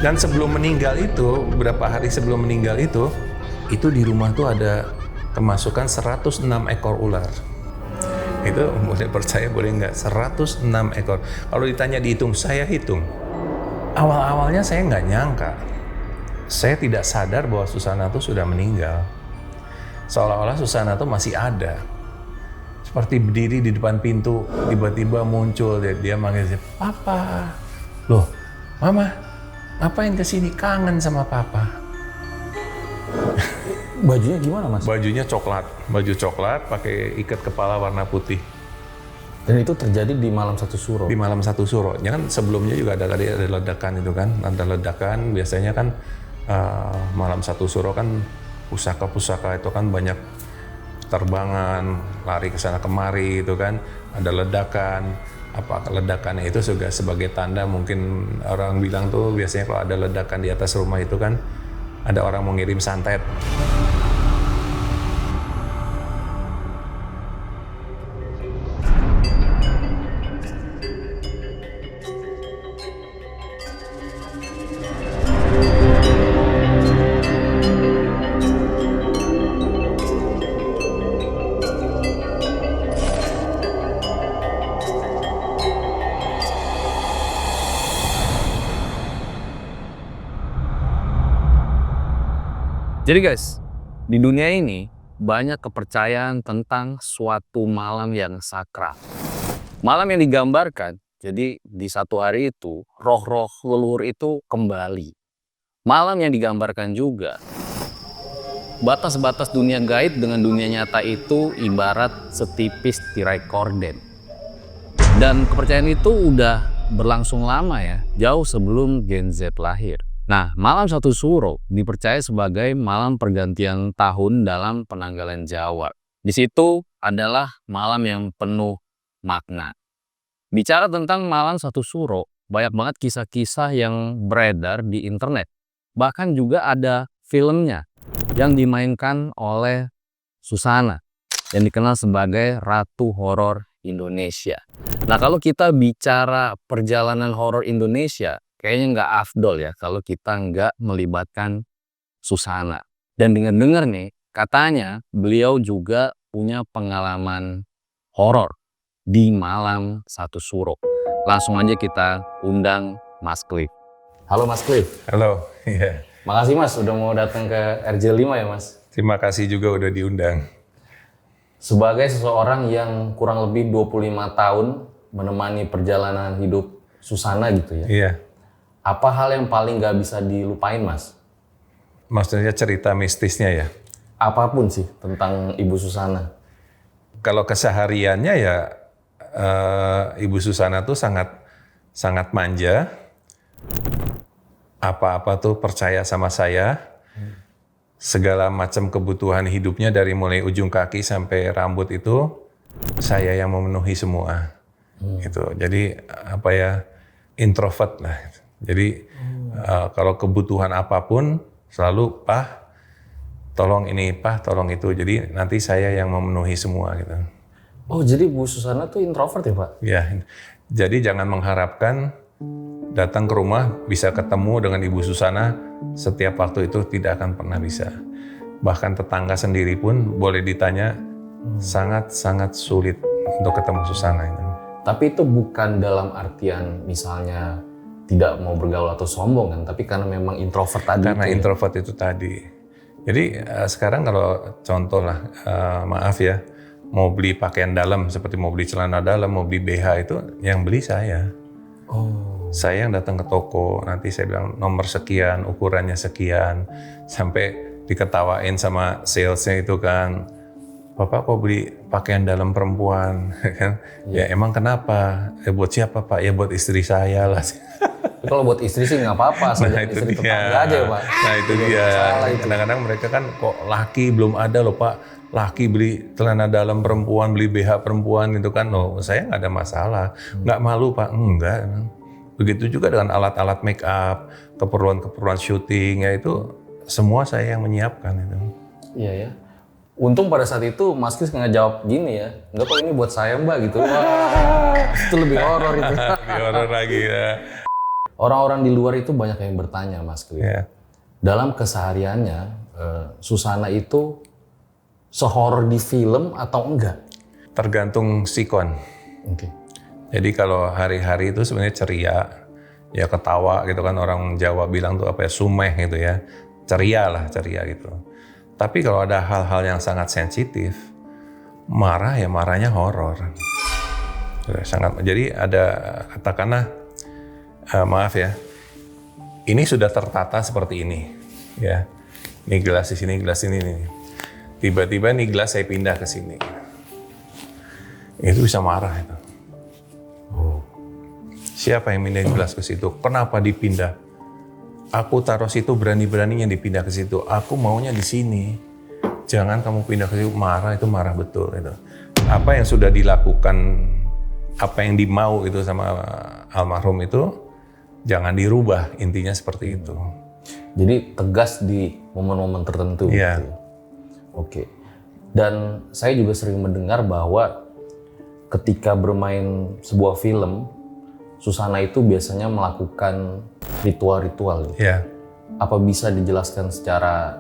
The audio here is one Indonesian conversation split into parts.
Dan sebelum meninggal itu, beberapa hari sebelum meninggal itu di rumah tuh ada kemasukan 106 ekor ular. Itu boleh percaya boleh nggak, 106 ekor. Kalau ditanya dihitung, saya hitung. Awal-awalnya saya nggak nyangka. Saya tidak sadar bahwa Susana tuh sudah meninggal. Seolah-olah Susana tuh masih ada. Seperti berdiri di depan pintu, tiba-tiba muncul dia manggil saya, "Papa." Loh, "Mama, ngapain kesini? Kangen sama Papa." Bajunya gimana, Mas? Bajunya coklat, baju coklat, pakai ikat kepala warna putih. Dan itu terjadi di malam satu suro? Di malam satu suro. Ya kan sebelumnya juga ada ledakan itu kan, ada ledakan. Biasanya kan malam satu suro kan pusaka-pusaka itu kan banyak terbangan, lari ke sana kemari itu kan, ada ledakan. Apa ledakannya itu juga sebagai tanda, mungkin orang bilang tuh biasanya kalau ada ledakan di atas rumah itu kan ada orang mau ngirim santet. Jadi guys, di dunia ini banyak kepercayaan tentang suatu malam yang sakral. Malam yang digambarkan, jadi di satu hari itu, roh-roh leluhur itu kembali. Malam yang digambarkan juga, batas-batas dunia gaib dengan dunia nyata itu ibarat setipis tirai korden. Dan kepercayaan itu udah berlangsung lama ya, jauh sebelum Gen Z lahir. Nah, malam satu suro dipercaya sebagai malam pergantian tahun dalam penanggalan Jawa. Di situ adalah malam yang penuh makna. Bicara tentang malam satu suro, banyak banget kisah-kisah yang beredar di internet. Bahkan juga ada filmnya yang dimainkan oleh Susana, yang dikenal sebagai Ratu Horor Indonesia. Nah, kalau kita bicara perjalanan horor Indonesia, kayaknya nggak afdol ya kalau kita nggak melibatkan Susana. Dan dengar-dengar nih, katanya beliau juga punya pengalaman horor di malam satu suro. Langsung aja kita undang Mas Cliff. Halo Mas Cliff. Halo, iya. Makasih Mas udah mau datang ke RJ5 ya Mas. Terima kasih juga udah diundang. Sebagai seseorang yang kurang lebih 25 tahun menemani perjalanan hidup Susana gitu ya. Iya. Apa hal yang paling gak bisa dilupain Mas? Maksudnya cerita mistisnya ya? Apapun sih tentang Ibu Susana. Kalau kesehariannya ya Ibu Susana tuh sangat manja. Apa-apa tuh percaya sama saya. Segala macam kebutuhan hidupnya dari mulai ujung kaki sampai rambut itu saya yang memenuhi semua. Gitu. Jadi apa ya, introvert lah. Jadi kalau kebutuhan apapun selalu "Pak, tolong ini, Pak, tolong itu." Jadi nanti saya yang memenuhi semua gitu. Oh, jadi Bu Susana tuh introvert ya Pak? Ya, jadi jangan mengharapkan datang ke rumah bisa ketemu dengan Ibu Susana setiap waktu, itu tidak akan pernah bisa. Bahkan tetangga sendiri pun boleh ditanya sangat-sangat sulit untuk ketemu Susana itu. Tapi itu bukan dalam artian misalnya tidak mau bergaul atau sombong kan, tapi karena memang introvert tadi. Karena itu introvert itu tadi. Jadi sekarang kalau contoh lah, maaf ya, mau beli pakaian dalam seperti mau beli celana dalam, mau beli BH itu yang beli saya. Oh. Saya yang datang ke toko, nanti saya bilang nomor sekian, ukurannya sekian, sampai diketawain sama salesnya itu kan. "Bapak kok beli pakaian dalam perempuan?" kan? Ya emang kenapa? Buat siapa Pak? Ya buat istri saya lah. Tapi kalau buat istri sih nggak apa-apa, asal Nah jadi itu istri dia. tetangga aja ya Pak. Nah itu dia. Kadang-kadang mereka kan kok laki belum ada loh Pak. Laki beli celana dalam perempuan, beli BH perempuan itu kan. Loh, saya nggak ada masalah. Nggak malu Pak? Enggak. Begitu juga dengan alat-alat make up, keperluan-keperluan syuting, ya itu semua saya yang menyiapkan itu. Iya ya. Untung pada saat itu Mas Kris nggak jawab gini ya, "Enggak kok, ini buat saya Mbak," gitu. Wah, itu lebih horor itu. Lebih horor lagi ya. Orang-orang di luar itu banyak yang bertanya, Mas Cliff. Ya. Dalam kesehariannya, Susana itu sehoror di film atau enggak? Tergantung sikon. Oke. Jadi kalau hari-hari itu sebenarnya ceria, ya ketawa gitu kan, orang Jawa bilang tuh apa ya, sumeh gitu ya, ceria gitu. Tapi kalau ada hal-hal yang sangat sensitif, marah ya marahnya horor. Jadi ada katakanlah, maaf ya, ini sudah tertata seperti ini, ya. Ini gelas di sini, gelas ini nih. Tiba-tiba nih gelas saya pindah ke sini, itu bisa marah itu. Siapa yang pindahin gelas ke situ? Kenapa dipindah? Aku taruh situ, berani-beraninya dipindah ke situ. Aku maunya di sini. Jangan kamu pindah ke situ. Marah, itu marah betul itu. Apa yang sudah dilakukan, apa yang dimau itu sama almarhum itu, jangan dirubah. Intinya seperti itu. Jadi tegas di momen-momen tertentu. Iya. Gitu. Oke. Dan saya juga sering mendengar bahwa ketika bermain sebuah film, Susana itu biasanya melakukan ritual-ritual. Gitu. Ya. Apa bisa dijelaskan secara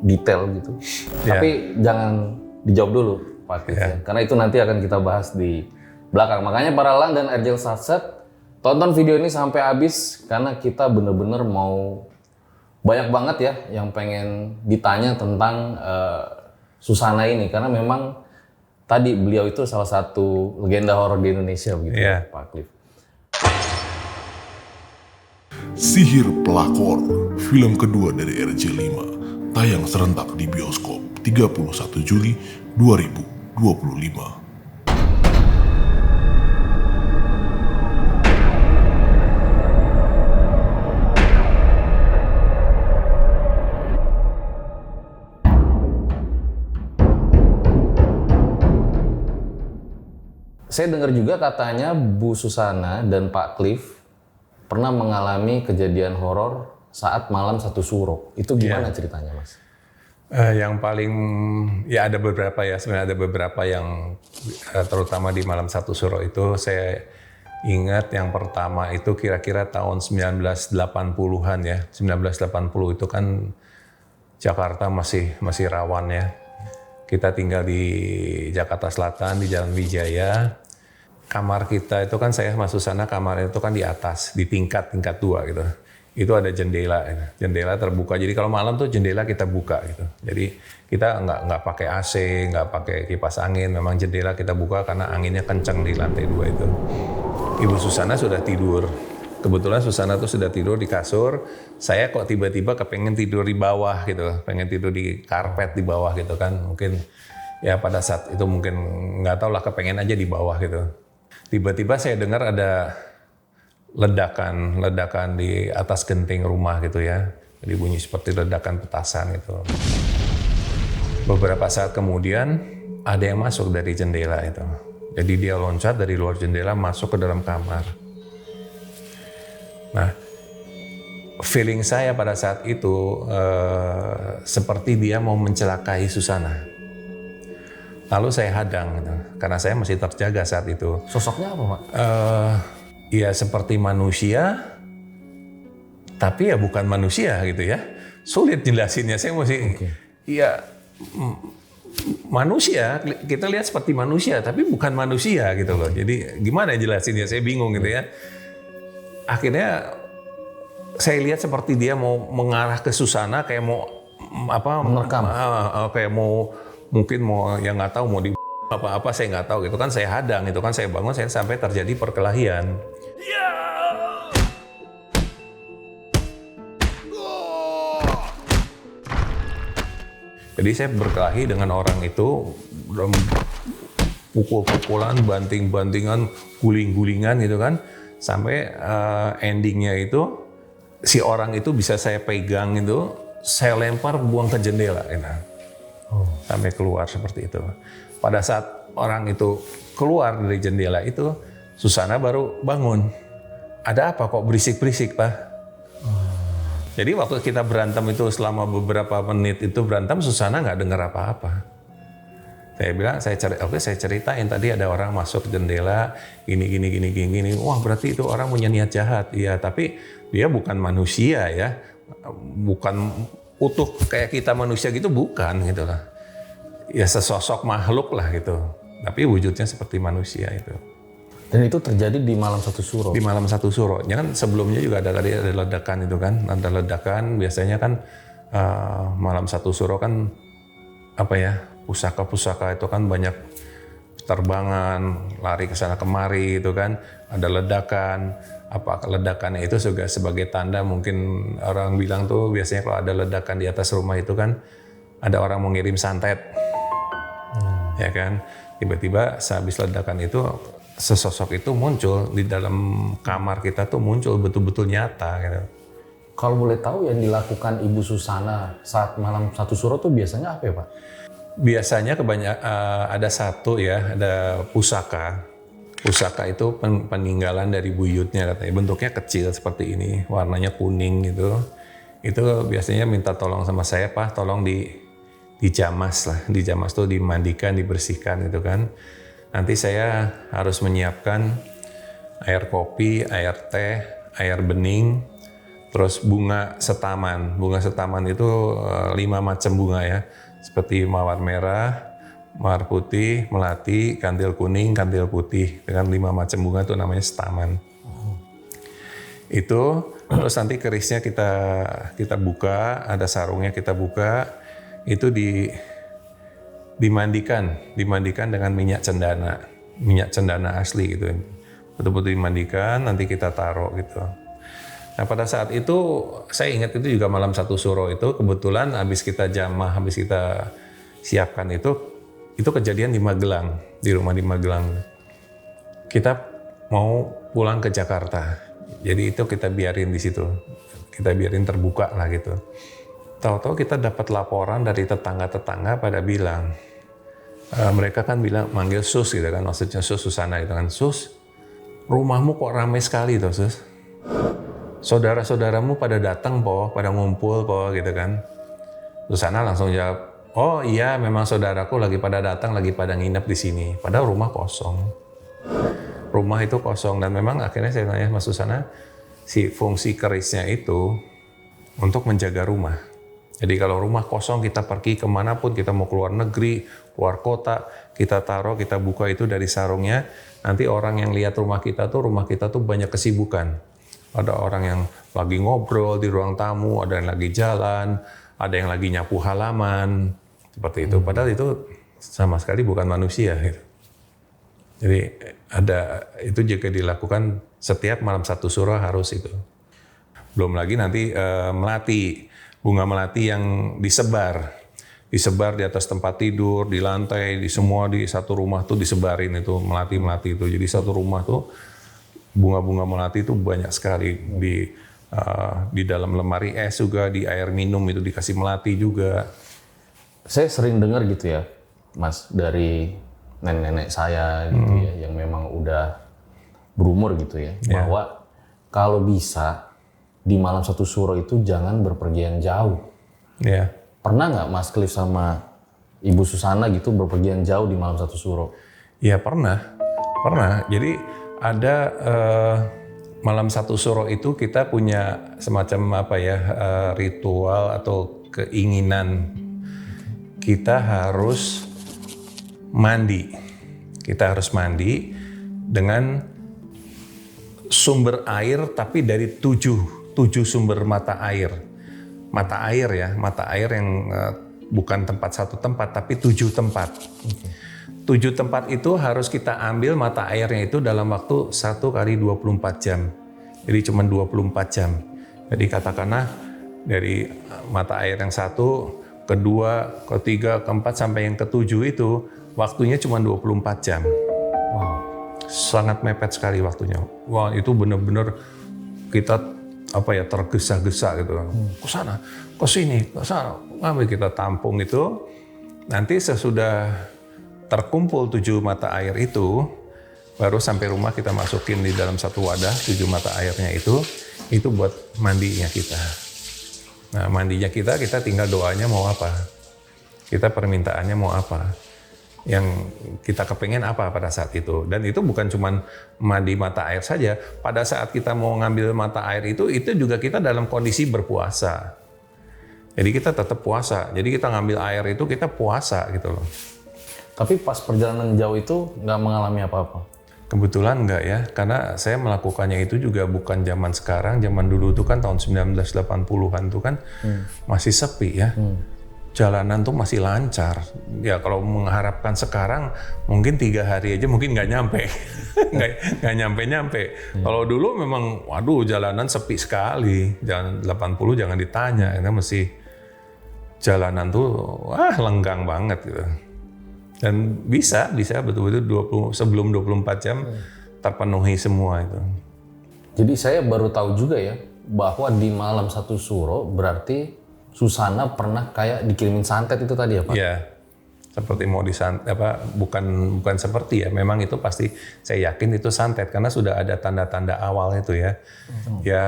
detail gitu? Ya. Tapi jangan dijawab dulu, Pak Cliff, ya. Karena itu nanti akan kita bahas di belakang. Makanya para Lang dan Erjel Satset, tonton video ini sampai habis karena kita bener-bener mau banyak banget ya yang pengen ditanya tentang Susana ini, karena memang tadi beliau itu salah satu legenda horor di Indonesia begitu, Yeah. Pak Cliff. Sihir Pelakor, film kedua dari RJ5, tayang serentak di bioskop 31 Juli 2025. Saya dengar juga katanya Bu Susana dan Pak Cliff pernah mengalami kejadian horor saat malam satu suro. Itu gimana ceritanya, Mas? Yang paling, ya ada beberapa ya, sebenarnya ada beberapa yang terutama di malam satu suro itu saya ingat yang pertama itu kira-kira tahun 1980-an ya. 1980 itu kan Jakarta masih rawan ya. Kita tinggal di Jakarta Selatan di Jalan Wijaya. Kamar kita itu kan saya sama Susana kamarnya itu kan di atas, di tingkat 2 gitu. Itu ada jendela terbuka. Jadi kalau malam tuh jendela kita buka gitu. Jadi kita nggak pakai AC, nggak pakai kipas angin. Memang jendela kita buka karena anginnya kencang di lantai 2 itu. Ibu Susana sudah tidur. Kebetulan Susana tuh sudah tidur di kasur. Saya kok tiba-tiba kepengen tidur di bawah gitu. Pengen tidur di karpet di bawah gitu kan. Mungkin ya pada saat itu mungkin nggak tahu lah, kepengen aja di bawah gitu. Tiba-tiba saya dengar ada ledakan di atas genting rumah gitu ya. Jadi bunyi seperti ledakan petasan gitu. Beberapa saat kemudian ada yang masuk dari jendela itu. Jadi dia loncat dari luar jendela masuk ke dalam kamar. Nah, feeling saya pada saat itu seperti dia mau mencelakai Susana. Lalu saya hadang gitu, karena saya masih terjaga saat itu. Sosoknya apa, Pak? Ya seperti manusia, tapi ya bukan manusia gitu ya. Sulit jelasinnya, saya mesti, ya manusia, kita lihat seperti manusia, tapi bukan manusia gitu loh. Jadi gimana jelasinnya, saya bingung gitu ya. Akhirnya saya lihat seperti dia mau mengarah ke Susana, kayak mau apa? Menerkam. Kayak mau mungkin mau yang nggak tahu mau di apa saya nggak tahu gitu kan, saya hadang itu kan, saya bangun, saya sampai terjadi perkelahian. Jadi saya berkelahi dengan orang itu, pukul-pukulan, banting-bantingan, guling-gulingan gitu kan, sampai endingnya itu si orang itu bisa saya pegang itu, saya lempar buang ke jendela gitu. Sampai keluar seperti itu. Pada saat orang itu keluar dari jendela itu, Susana baru bangun. Ada apa kok berisik-berisik, Pak? Jadi waktu kita berantem itu selama beberapa menit itu berantem, Susana nggak dengar apa-apa. Saya bilang, saya ceritain tadi ada orang masuk jendela, gini. Wah berarti itu orang punya niat jahat. Iya, tapi dia bukan manusia ya, bukan utuh kayak kita manusia gitu, bukan gitu lah. Ya sesosok makhluk lah gitu, tapi wujudnya seperti manusia itu. Dan itu terjadi di malam satu suro. Di malam satu suro. Ya kan sebelumnya juga ada ledakan itu kan, ada ledakan biasanya kan malam satu suro kan apa ya? Pusaka itu kan banyak terbangan, lari ke sana kemari itu kan, ada ledakan. Apa ledakannya itu juga sebagai tanda, mungkin orang bilang tuh biasanya kalau ada ledakan di atas rumah itu kan ada orang mau ngirim santet. Ya kan? Tiba-tiba sehabis ledakan itu sesosok itu muncul di dalam kamar kita tuh, muncul betul-betul nyata gitu. Kalau boleh tahu yang dilakukan Ibu Susana saat malam satu suro tuh biasanya apa ya Pak? Biasanya ada satu ya, ada pusaka. Pusaka itu peninggalan dari buyutnya katanya. Bentuknya kecil seperti ini, warnanya kuning gitu. Itu biasanya minta tolong sama saya, Pak, tolong dijamas lah. Dijamas tuh dimandikan, dibersihkan gitu kan. Nanti saya harus menyiapkan air kopi, air teh, air bening, terus bunga setaman. Bunga setaman itu 5 macam bunga ya. Seperti mawar merah, mawar putih, melati, kandil kuning, kandil putih. Dengan 5 macam bunga itu namanya setaman. Itu terus nanti kerisnya kita buka, ada sarungnya kita buka. Itu dimandikan dengan minyak cendana asli gitu. Betul-betul dimandikan, nanti kita taruh gitu. Nah pada saat itu saya ingat itu juga malam satu suro itu kebetulan habis kita jamah, habis kita siapkan itu kejadian di Magelang, di rumah di Magelang. Kita mau pulang ke Jakarta, jadi itu kita biarin di situ, kita biarin terbuka lah gitu. Tahu-tahu kita dapat laporan dari tetangga-tetangga pada bilang, mereka kan bilang manggil Sus gitu kan, maksudnya Sus Susana gitu kan, Sus, rumahmu kok ramai sekali tuh Sus. Saudara-saudaramu pada datang po, pada ngumpul po gitu kan. Susana langsung jawab, oh iya memang saudaraku lagi pada datang, lagi pada nginep di sini. Padahal rumah kosong. Rumah itu kosong dan memang akhirnya saya tanya Mas Susana, si fungsi kerisnya itu untuk menjaga rumah. Jadi kalau rumah kosong kita pergi kemanapun, kita mau keluar negeri, keluar kota, kita taruh, kita buka itu dari sarungnya. Nanti orang yang lihat rumah kita tuh banyak kesibukan. Ada orang yang lagi ngobrol di ruang tamu, ada yang lagi jalan, ada yang lagi nyapu halaman, seperti itu. Padahal itu sama sekali bukan manusia. Gitu. Jadi itu juga dilakukan setiap malam satu suro harus itu. Belum lagi nanti melati, bunga melati yang disebar di atas tempat tidur, di lantai, di satu rumah tuh disebarin itu melati itu. Jadi satu rumah tuh bunga-bunga melati itu banyak sekali di dalam lemari es juga, di air minum itu dikasih melati juga. Saya sering dengar gitu ya, Mas, dari nenek-nenek saya gitu ya, yang memang udah berumur gitu ya, bahwa kalau bisa di malam satu suro itu jangan berpergian jauh. Yeah. Pernah nggak Mas Cliff sama Ibu Susana gitu berpergian jauh di malam satu suro? Ya pernah. Jadi ada malam satu suro itu kita punya semacam ritual atau keinginan kita harus mandi. Kita harus mandi dengan sumber air tapi dari tujuh sumber mata air. Mata air yang bukan satu tempat tapi 7 tempat. 7 tempat itu harus kita ambil mata airnya itu dalam waktu 1 kali 24 jam. Jadi cuma 24 jam. Jadi katakanlah dari mata air yang 1, kedua, ketiga, keempat sampai yang ketujuh itu waktunya cuma 24 jam. Wow. Sangat mepet sekali waktunya. Wah, itu benar-benar kita tergesa-gesa gitu. Ke sana, ke sini, ke sana. Ambil kita tampung itu. Nanti sesudah terkumpul 7 mata air itu, baru sampai rumah kita masukin di dalam satu wadah 7 mata airnya itu buat mandinya kita. Nah mandinya kita tinggal doanya mau apa, kita permintaannya mau apa. yang kita kepengen apa pada saat itu. Dan itu bukan cuma mandi mata air saja. Pada saat kita mau ngambil mata air itu juga kita dalam kondisi berpuasa. Jadi kita tetap puasa. Jadi kita ngambil air itu kita puasa gitu loh. Tapi pas perjalanan jauh itu nggak mengalami apa-apa? Kebetulan enggak ya, karena saya melakukannya itu juga bukan zaman sekarang. Zaman dulu itu kan tahun 1980-an tuh kan masih sepi ya. Jalanan tuh masih lancar. Ya kalau mengharapkan sekarang mungkin 3 hari aja mungkin nggak nyampe. nggak nyampe-nyampe. Kalau dulu memang waduh jalanan sepi sekali. Jalan 80 jangan ditanya, karena masih jalanan tuh lenggang banget gitu. Dan bisa betul-betul sebelum 24 jam terpenuhi semua itu. Jadi saya baru tahu juga ya bahwa di malam 1 Suro berarti Susana pernah kayak dikirimin santet itu tadi ya Pak? Iya, seperti mau disantet bukan seperti ya. Memang itu pasti saya yakin itu santet karena sudah ada tanda-tanda awal itu ya. Ya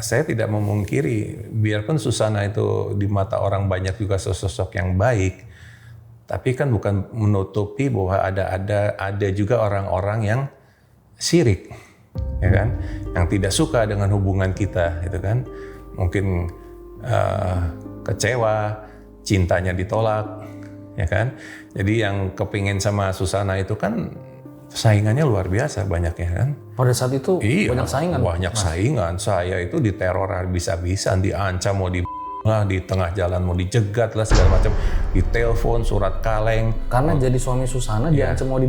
saya tidak memungkiri biarpun Susana itu di mata orang banyak juga sosok yang baik, tapi kan bukan menutupi bahwa ada juga orang-orang yang syirik, ya kan, yang tidak suka dengan hubungan kita, gitu kan, mungkin kecewa, cintanya ditolak, ya kan. Jadi yang kepingin sama Susana itu kan saingannya luar biasa banyaknya kan. Pada saat itu Iya, banyak saingan? Banyak saingan. Saya itu diteror habis-habisan, diancam mau di tengah jalan mau dijegat lah segala macam, ditelepon, surat kaleng. Karena jadi suami Susana diancam mau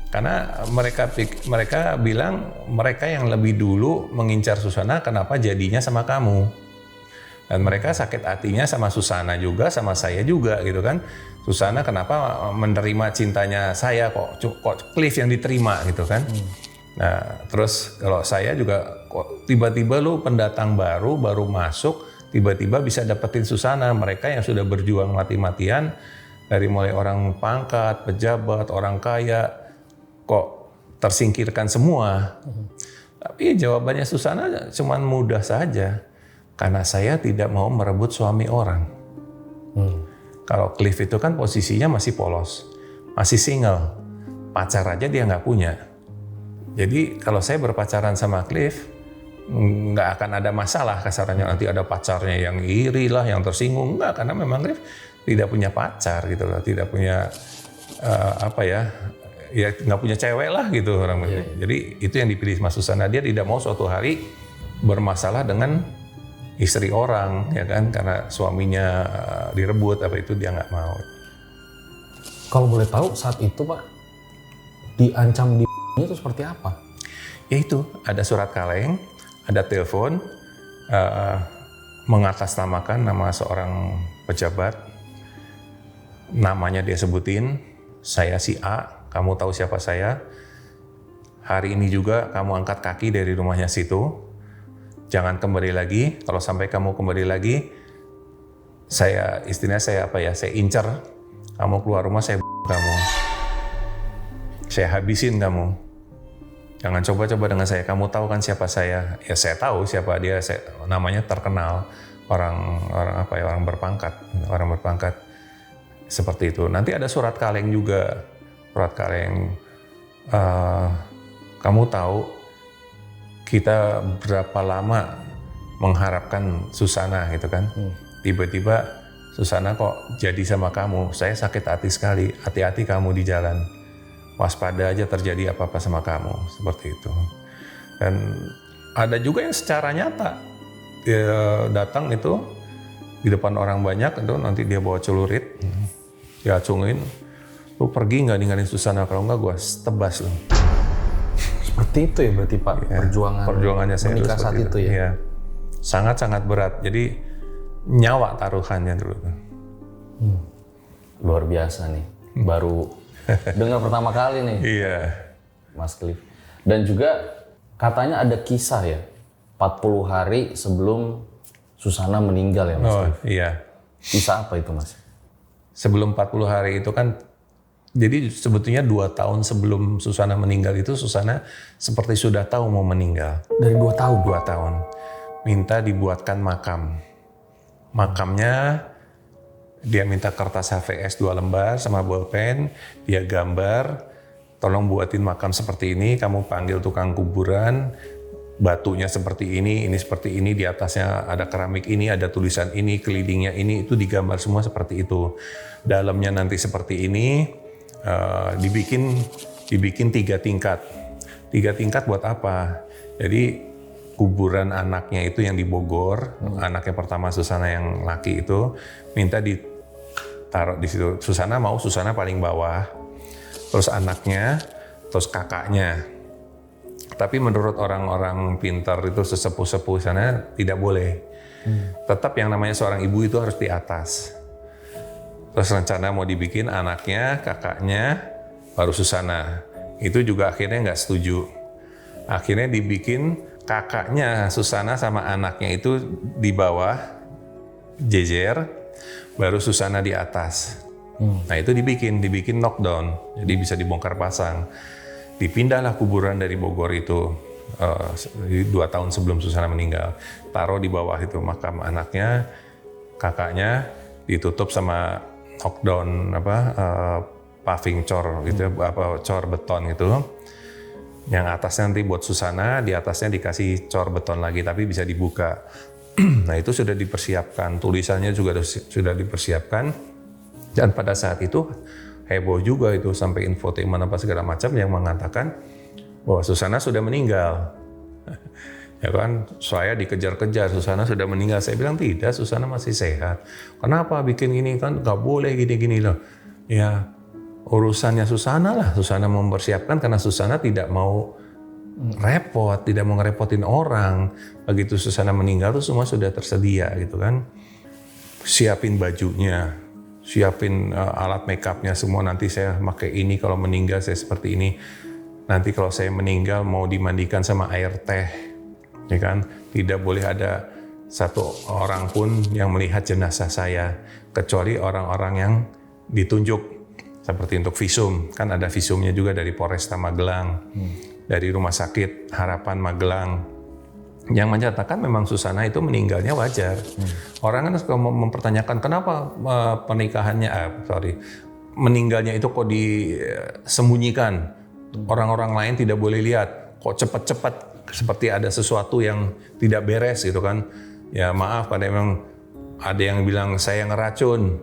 Karena mereka bilang mereka yang lebih dulu mengincar Susana, kenapa jadinya sama kamu? Dan mereka sakit hatinya sama Susana juga, sama saya juga gitu kan. Susana kenapa menerima cintanya saya kok Cliff yang diterima gitu kan. Nah terus kalau saya juga kok tiba-tiba lu pendatang baru masuk, tiba-tiba bisa dapetin Susana. Mereka yang sudah berjuang mati-matian dari mulai orang pangkat, pejabat, orang kaya, kok tersingkirkan semua. Tapi jawabannya Susana cuman mudah saja. Karena saya tidak mau merebut suami orang. Kalau Cliff itu kan posisinya masih polos, masih single, pacar aja dia nggak punya. Jadi kalau saya berpacaran sama Cliff, nggak akan ada masalah kasarannya, nanti ada pacarnya yang iri lah, yang tersinggung. Nggak, karena memang Cliff tidak punya pacar gitu loh, tidak punya ya nggak punya cewek lah gitu orang. Jadi itu yang dipilih Mas Susana. Dia tidak mau suatu hari bermasalah dengan istri orang, ya kan, karena suaminya direbut apa itu dia nggak mau. Kalau boleh tahu saat itu Pak, diancam itu seperti apa? Ya itu, ada surat kaleng, ada telepon, mengatasnamakan nama seorang pejabat, namanya dia sebutin, saya si A, kamu tahu siapa saya, hari ini juga kamu angkat kaki dari rumahnya situ, jangan kembali lagi. Kalau sampai kamu kembali lagi, saya incer kamu keluar rumah, saya kamu, saya habisin kamu. Jangan coba-coba dengan saya. Kamu tahu kan siapa saya? Ya saya tahu siapa dia. Namanya terkenal, orang berpangkat seperti itu. Nanti ada surat kaleng juga, surat kaleng. Kamu tahu kita berapa lama mengharapkan Susana gitu kan. Tiba-tiba Susana kok jadi sama kamu. Saya sakit hati sekali. Hati-hati kamu di jalan. Waspada aja terjadi apa-apa sama kamu. Seperti itu. Dan ada juga yang secara nyata. Dia datang itu di depan orang banyak itu, nanti dia bawa celurit. Dia acungin. Lu pergi nggak ninggalin Susana? Kalau nggak gue tebas lu. Seperti itu ya berarti Pak, ya, perjuangannya saya menikah saat itu ya? Ya. Sangat-sangat berat, jadi nyawa taruhannya dulu. Luar biasa nih, baru dengar pertama kali nih, Iya. Mas Cliff. Dan juga katanya ada kisah ya, 40 hari sebelum Susana meninggal ya Mas Cliff. Iya. Kisah apa itu Mas? Sebelum 40 hari itu kan, jadi sebetulnya 2 tahun sebelum Susana meninggal itu, Susana seperti sudah tahu mau meninggal. Dari 2 tahun? 2 tahun. Minta dibuatkan makam. Makamnya Dia minta kertas HVS 2 lembar sama bolpen, dia gambar, tolong buatin makam seperti ini, kamu panggil tukang kuburan, batunya seperti ini seperti ini, di atasnya ada keramik ini, ada tulisan ini, kelilingnya ini, itu digambar semua seperti itu. Dalamnya nanti seperti ini, dibikin 3 tingkat. 3 tingkat buat apa? Jadi kuburan anaknya itu yang di Bogor, anaknya pertama Susana yang laki itu, minta ditaruh di situ. Susana paling bawah, terus anaknya, terus kakaknya. Tapi menurut orang-orang pintar itu sesepuh-sepuh sana tidak boleh. Tetap yang namanya seorang ibu itu harus di atas. Terus rencana mau dibikin anaknya, kakaknya, baru Susana. Itu juga akhirnya nggak setuju. Akhirnya dibikin kakaknya Susana sama anaknya itu di bawah, jejer, baru Susana di atas. Nah itu dibikin knockdown, jadi bisa dibongkar pasang. Dipindahlah kuburan dari Bogor itu 2 tahun sebelum Susana meninggal. Taruh di bawah itu makam anaknya, kakaknya, ditutup sama knockdown paving cor gitu, cor beton itu. Yang atasnya nanti buat Susana, di atasnya dikasih cor beton lagi, tapi bisa dibuka. Nah itu sudah dipersiapkan, tulisannya juga sudah dipersiapkan. Dan pada saat itu heboh juga itu, sampai infotainment apa segala macam yang mengatakan bahwa Susana sudah meninggal. Ya kan, saya dikejar-kejar, Susana sudah meninggal. Saya bilang tidak, Susana masih sehat. Kenapa bikin ini, kan nggak boleh gini-gini loh. Ya urusannya Susana lah, Susana mempersiapkan karena Susana tidak mau repot, tidak mau ngerepotin orang. Begitu Susana meninggal tuh semua sudah tersedia gitu kan. Siapin bajunya, siapin alat makeupnya semua, nanti saya pakai ini kalau meninggal saya seperti ini. Nanti kalau saya meninggal mau dimandikan sama air teh, ya kan? Tidak boleh ada satu orang pun yang melihat jenazah saya, kecuali orang-orang yang ditunjuk. Seperti untuk visum, kan ada visumnya juga dari Polresta Magelang, dari Rumah Sakit Harapan Magelang, yang menyatakan memang Susana itu meninggalnya wajar. Orang kan suka mempertanyakan kenapa meninggalnya itu kok disembunyikan, orang-orang lain tidak boleh lihat, kok cepat-cepat seperti ada sesuatu yang tidak beres gitu kan. Ya maaf, ada yang bilang saya ngeracun,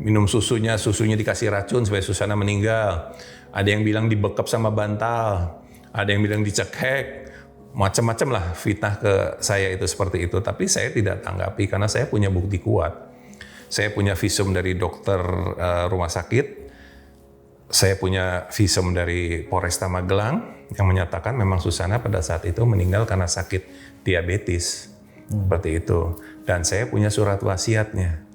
minum susunya dikasih racun supaya Susana meninggal. Ada yang bilang dibekap sama bantal, ada yang bilang dicekek, macam-macam lah fitnah ke saya itu seperti itu. Tapi saya tidak tanggapi karena saya punya bukti kuat. Saya punya visum dari dokter rumah sakit, saya punya visum dari Polresta Magelang yang menyatakan memang Susana pada saat itu meninggal karena sakit diabetes, seperti itu. Dan saya punya surat wasiatnya.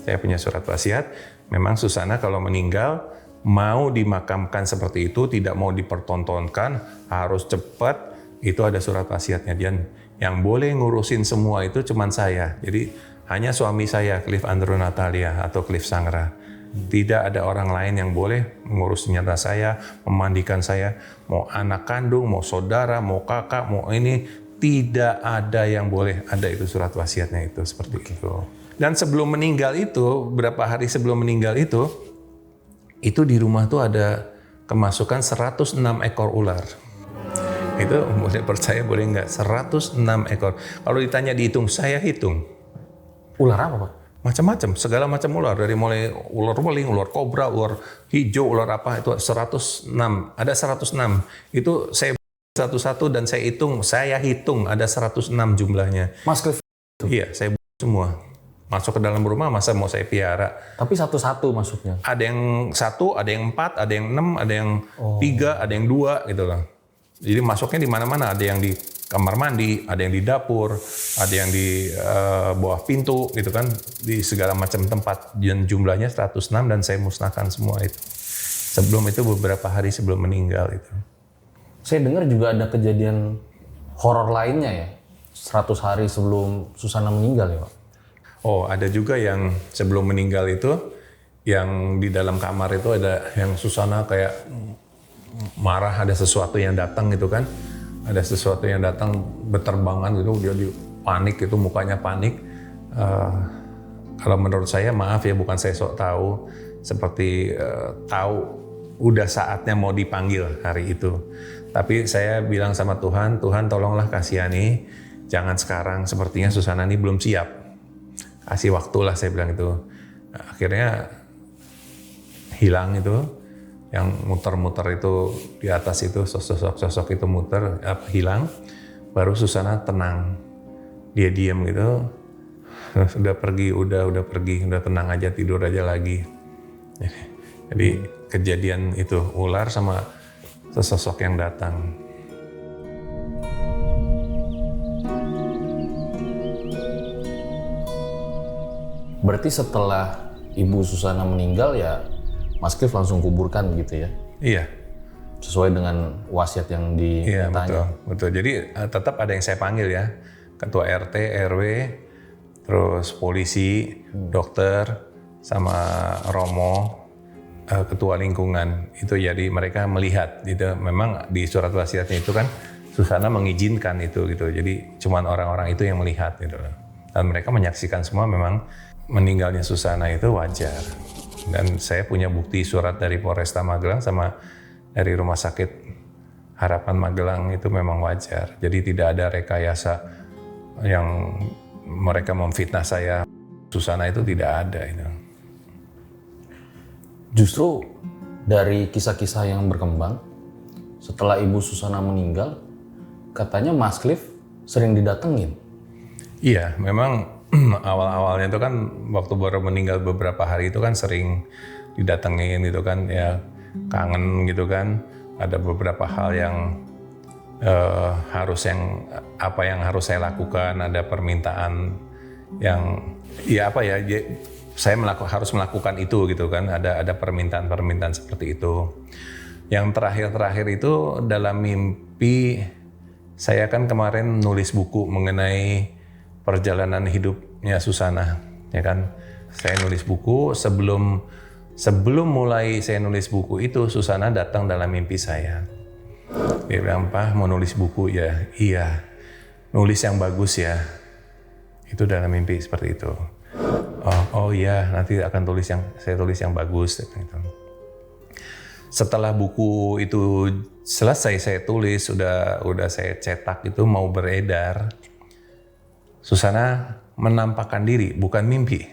Saya punya surat wasiat, memang Susana kalau meninggal mau dimakamkan seperti itu, tidak mau dipertontonkan, harus cepat, itu ada surat wasiatnya. Dan yang boleh ngurusin semua itu cuman saya. Jadi hanya suami saya, Cliff Andrew Natalia atau Cliff Sangra. Tidak ada orang lain yang boleh mengurus jenazah saya, memandikan saya, mau anak kandung, mau saudara, mau kakak, mau ini, tidak ada yang boleh ada itu surat wasiatnya itu, seperti itu. Dan sebelum meninggal itu, beberapa hari sebelum meninggal itu di rumah tuh ada kemasukan 106 ekor ular. Itu boleh percaya boleh nggak, 106 ekor. Kalau ditanya dihitung, saya hitung. Ular apa Pak? Macam-macam, segala macam ular. Dari mulai ular beling, ular kobra, ular hijau, ular apa, itu 106. Ada 106. Itu saya satu-satu dan saya hitung ada 106 jumlahnya. Mas Cliff? Iya, saya semua. Masuk ke dalam rumah, masa mau saya piara? Tapi satu-satu maksudnya? Ada yang 1, ada yang 4, ada yang 6, ada yang 3, ada yang 2 gitu lah. Jadi masuknya di mana-mana, ada yang di kamar mandi, ada yang di dapur, ada yang di bawah pintu gitu kan, di segala macam tempat. Dan jumlahnya 106 dan saya musnahkan semua itu. Sebelum itu beberapa hari sebelum meninggal itu. Saya dengar juga ada kejadian horor lainnya ya, 100 hari sebelum Susana meninggal ya Pak? Oh, ada juga yang sebelum meninggal itu, yang di dalam kamar itu ada yang Susana kayak marah, ada sesuatu yang datang gitu kan. Ada sesuatu yang datang berterbangan gitu, dia panik itu, mukanya panik. kalau menurut saya, maaf ya, bukan saya sok tahu, seperti tahu udah saatnya mau dipanggil hari itu. Tapi saya bilang sama Tuhan, Tuhan tolonglah kasihani, jangan sekarang, sepertinya Susana ini belum siap. Kasih waktu lah, saya bilang itu. Nah, akhirnya hilang itu, yang muter-muter itu di atas itu, sosok-sosok itu muter, hilang. Baru Susana tenang, dia diam gitu, udah pergi, udah pergi, udah tenang aja, tidur aja lagi. Jadi kejadian itu ular sama sesosok yang datang. Berarti setelah Ibu Susana meninggal ya Mas Cliff langsung kuburkan gitu ya? Iya. Sesuai dengan wasiat yang ditanya. Iya, betul. Jadi tetap ada yang saya panggil ya, ketua RT, RW, terus polisi, dokter, sama Romo, ketua lingkungan. Itu jadi mereka melihat gitu. Memang di surat wasiatnya itu kan Susana mengizinkan itu gitu. Jadi cuman orang-orang itu yang melihat gitu. Dan mereka menyaksikan semua memang meninggalnya Susana itu wajar. Dan saya punya bukti surat dari Polresta Magelang sama dari Rumah Sakit Harapan Magelang itu memang wajar. Jadi tidak ada rekayasa yang mereka memfitnah saya. Susana itu tidak ada itu. Justru dari kisah-kisah yang berkembang, setelah Ibu Susana meninggal, katanya Mas Cliff sering didatengin. Iya, memang awal-awalnya itu kan waktu baru meninggal beberapa hari itu kan sering didatengin gitu kan, ya kangen gitu kan. Ada beberapa hal yang harus yang harus saya lakukan, ada permintaan yang saya harus melakukan itu gitu kan, ada permintaan seperti itu. Yang terakhir itu dalam mimpi, saya kan kemarin nulis buku mengenai perjalanan hidupnya Susana, ya kan. Saya nulis buku, sebelum mulai saya nulis buku itu, Susana datang dalam mimpi saya. Dia bilang, "Pak, mau nulis buku ya?" "Iya." "Nulis yang bagus ya." Itu dalam mimpi seperti itu. Oh iya, nanti akan saya tulis yang bagus gitu. Setelah buku itu selesai saya tulis, udah saya cetak itu mau beredar, Susana menampakkan diri, bukan mimpi,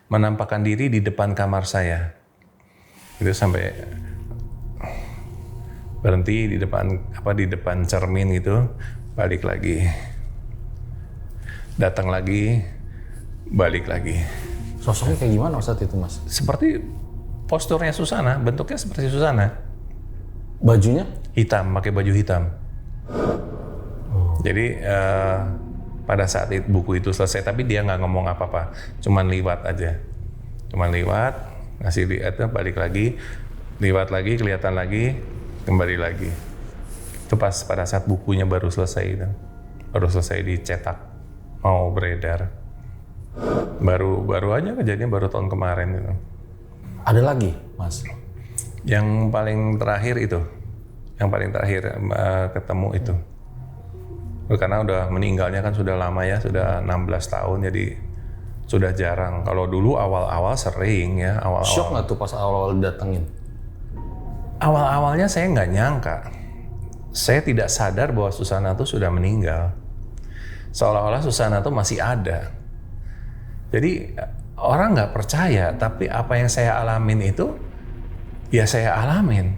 menampakkan diri di depan kamar saya. Itu sampai berhenti di depan cermin gitu, balik lagi, datang lagi, balik lagi. Sosoknya kayak gimana saat itu, Mas? Seperti posturnya Susana, bentuknya seperti Susana. Bajunya? Hitam, pakai baju hitam. Jadi pada saat buku itu selesai, tapi dia nggak ngomong apa-apa, cuman liwat aja. Cuman liwat, ngasih lihat, balik lagi, liwat lagi, kelihatan lagi, kembali lagi. Itu pas pada saat bukunya baru selesai itu. Baru selesai dicetak, mau beredar. Baru aja kejadian, baru tahun kemarin itu. Ada lagi, Mas? Yang paling terakhir itu, ketemu itu. Karena udah meninggalnya kan sudah lama ya, sudah 16 tahun, jadi sudah jarang. Kalau dulu awal-awal sering ya, awal-awal. Shock nggak tuh pas awal-awal datengin? Awal-awalnya saya nggak nyangka. Saya tidak sadar bahwa Susana tuh sudah meninggal. Seolah-olah Susana tuh masih ada. Jadi orang nggak percaya, tapi apa yang saya alamin itu, ya saya alamin.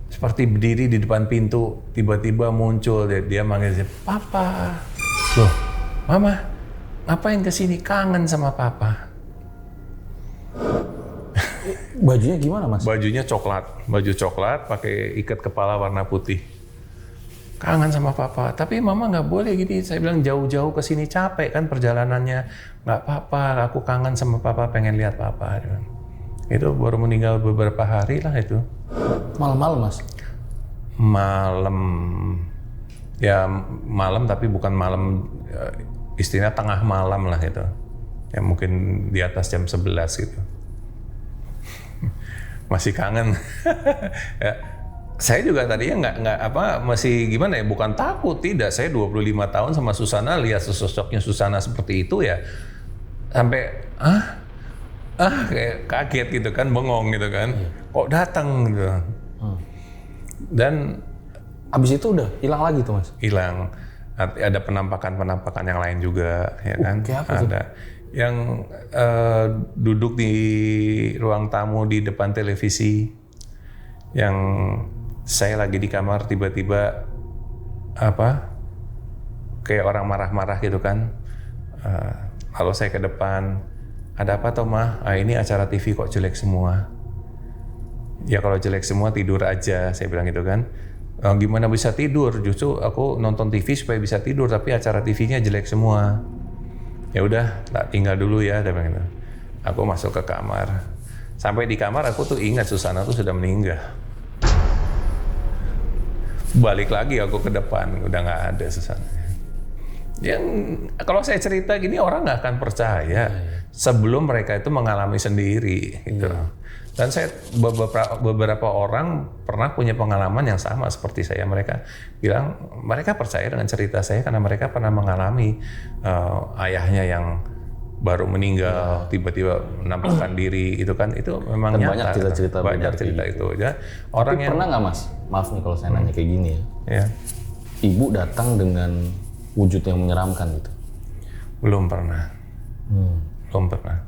Seperti berdiri di depan pintu, tiba-tiba muncul, dia manggil saya, "Papa." "Loh, Mama, ngapain kesini? Kangen sama Papa." Bajunya gimana, Mas? Bajunya coklat, baju coklat, pakai ikat kepala warna putih. "Kangen sama Papa." "Tapi Mama nggak boleh gini." Saya bilang, "Jauh-jauh kesini capek kan perjalanannya." "Nggak apa-apa, aku kangen sama Papa, pengen lihat Papa." Itu baru meninggal beberapa hari lah itu. Malam-malam, Mas? Malam. Ya malam, tapi bukan malam, istilahnya tengah malam lah gitu. Ya mungkin di atas jam 11 gitu. Masih kangen. Ya, saya juga tadinya masih gimana ya, bukan takut, tidak. Saya 25 tahun sama Susana, lihat sosoknya Susana seperti itu ya. Sampai, kayak kaget gitu kan, bengong gitu kan. Kok datang gitu. Dan Abis itu udah hilang lagi tuh Mas? hilang. Ada penampakan yang lain juga, ya kan? kayak apa tuh? Ada yang duduk di ruang tamu di depan televisi, yang saya lagi di kamar tiba-tiba kayak orang marah-marah gitu kan. Lalu saya ke depan, ada apa toh mah? Ini acara TV kok jelek semua. Ya kalau jelek semua tidur aja, saya bilang gitu kan. Gimana bisa tidur? Justru aku nonton TV supaya bisa tidur, tapi acara TV-nya jelek semua. Ya udah, tinggal dulu ya, dia bilang gitu. Aku masuk ke kamar. Sampai di kamar aku tuh ingat Susana tuh sudah meninggal. Balik lagi aku ke depan, udah nggak ada Susana. Yang kalau saya cerita gini orang nggak akan percaya sebelum mereka itu mengalami sendiri gitu. Dan saya beberapa orang pernah punya pengalaman yang sama seperti saya. Mereka bilang mereka percaya dengan cerita saya karena mereka pernah mengalami ayahnya yang baru meninggal tiba-tiba menampakkan diri itu kan, itu memang nyata. Banyak cerita-cerita banyak cerita itu ya. Orang Tapi yang pernah nggak Mas? Maaf nih kalau saya nanya kayak gini ya. ya Ibu datang dengan wujud yang menyeramkan gitu? belum pernah. Belum pernah.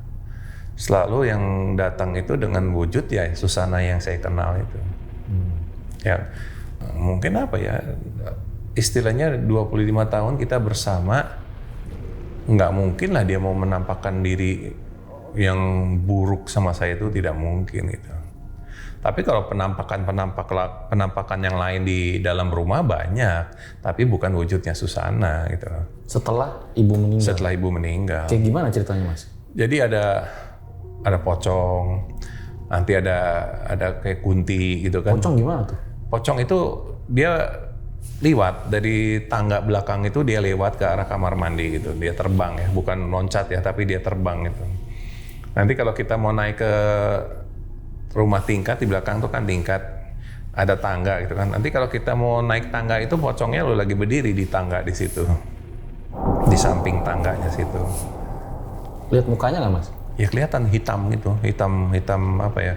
Selalu yang datang itu dengan wujud ya Susana yang saya kenal itu. Ya mungkin apa ya, istilahnya 25 tahun kita bersama, nggak mungkin lah dia mau menampakkan diri yang buruk sama saya, itu tidak mungkin gitu. Tapi kalau penampakan yang lain di dalam rumah banyak, tapi bukan wujudnya Susana gitu. Setelah ibu meninggal? Setelah ibu meninggal. Kayak gimana ceritanya Mas? Jadi ada pocong, nanti ada kayak kunti gitu kan. Pocong gimana tuh? Pocong itu dia liwat dari tangga belakang itu, dia lewat ke arah kamar mandi gitu. Dia terbang ya, bukan loncat ya, tapi dia terbang gitu. Nanti kalau kita mau naik ke rumah tingkat, di belakang tuh kan tingkat, ada tangga gitu kan. Nanti kalau kita mau naik tangga itu pocongnya lo lagi berdiri di tangga di situ, di samping tangganya situ. Lihat mukanya nggak Mas? Ya kelihatan hitam gitu, hitam apa ya?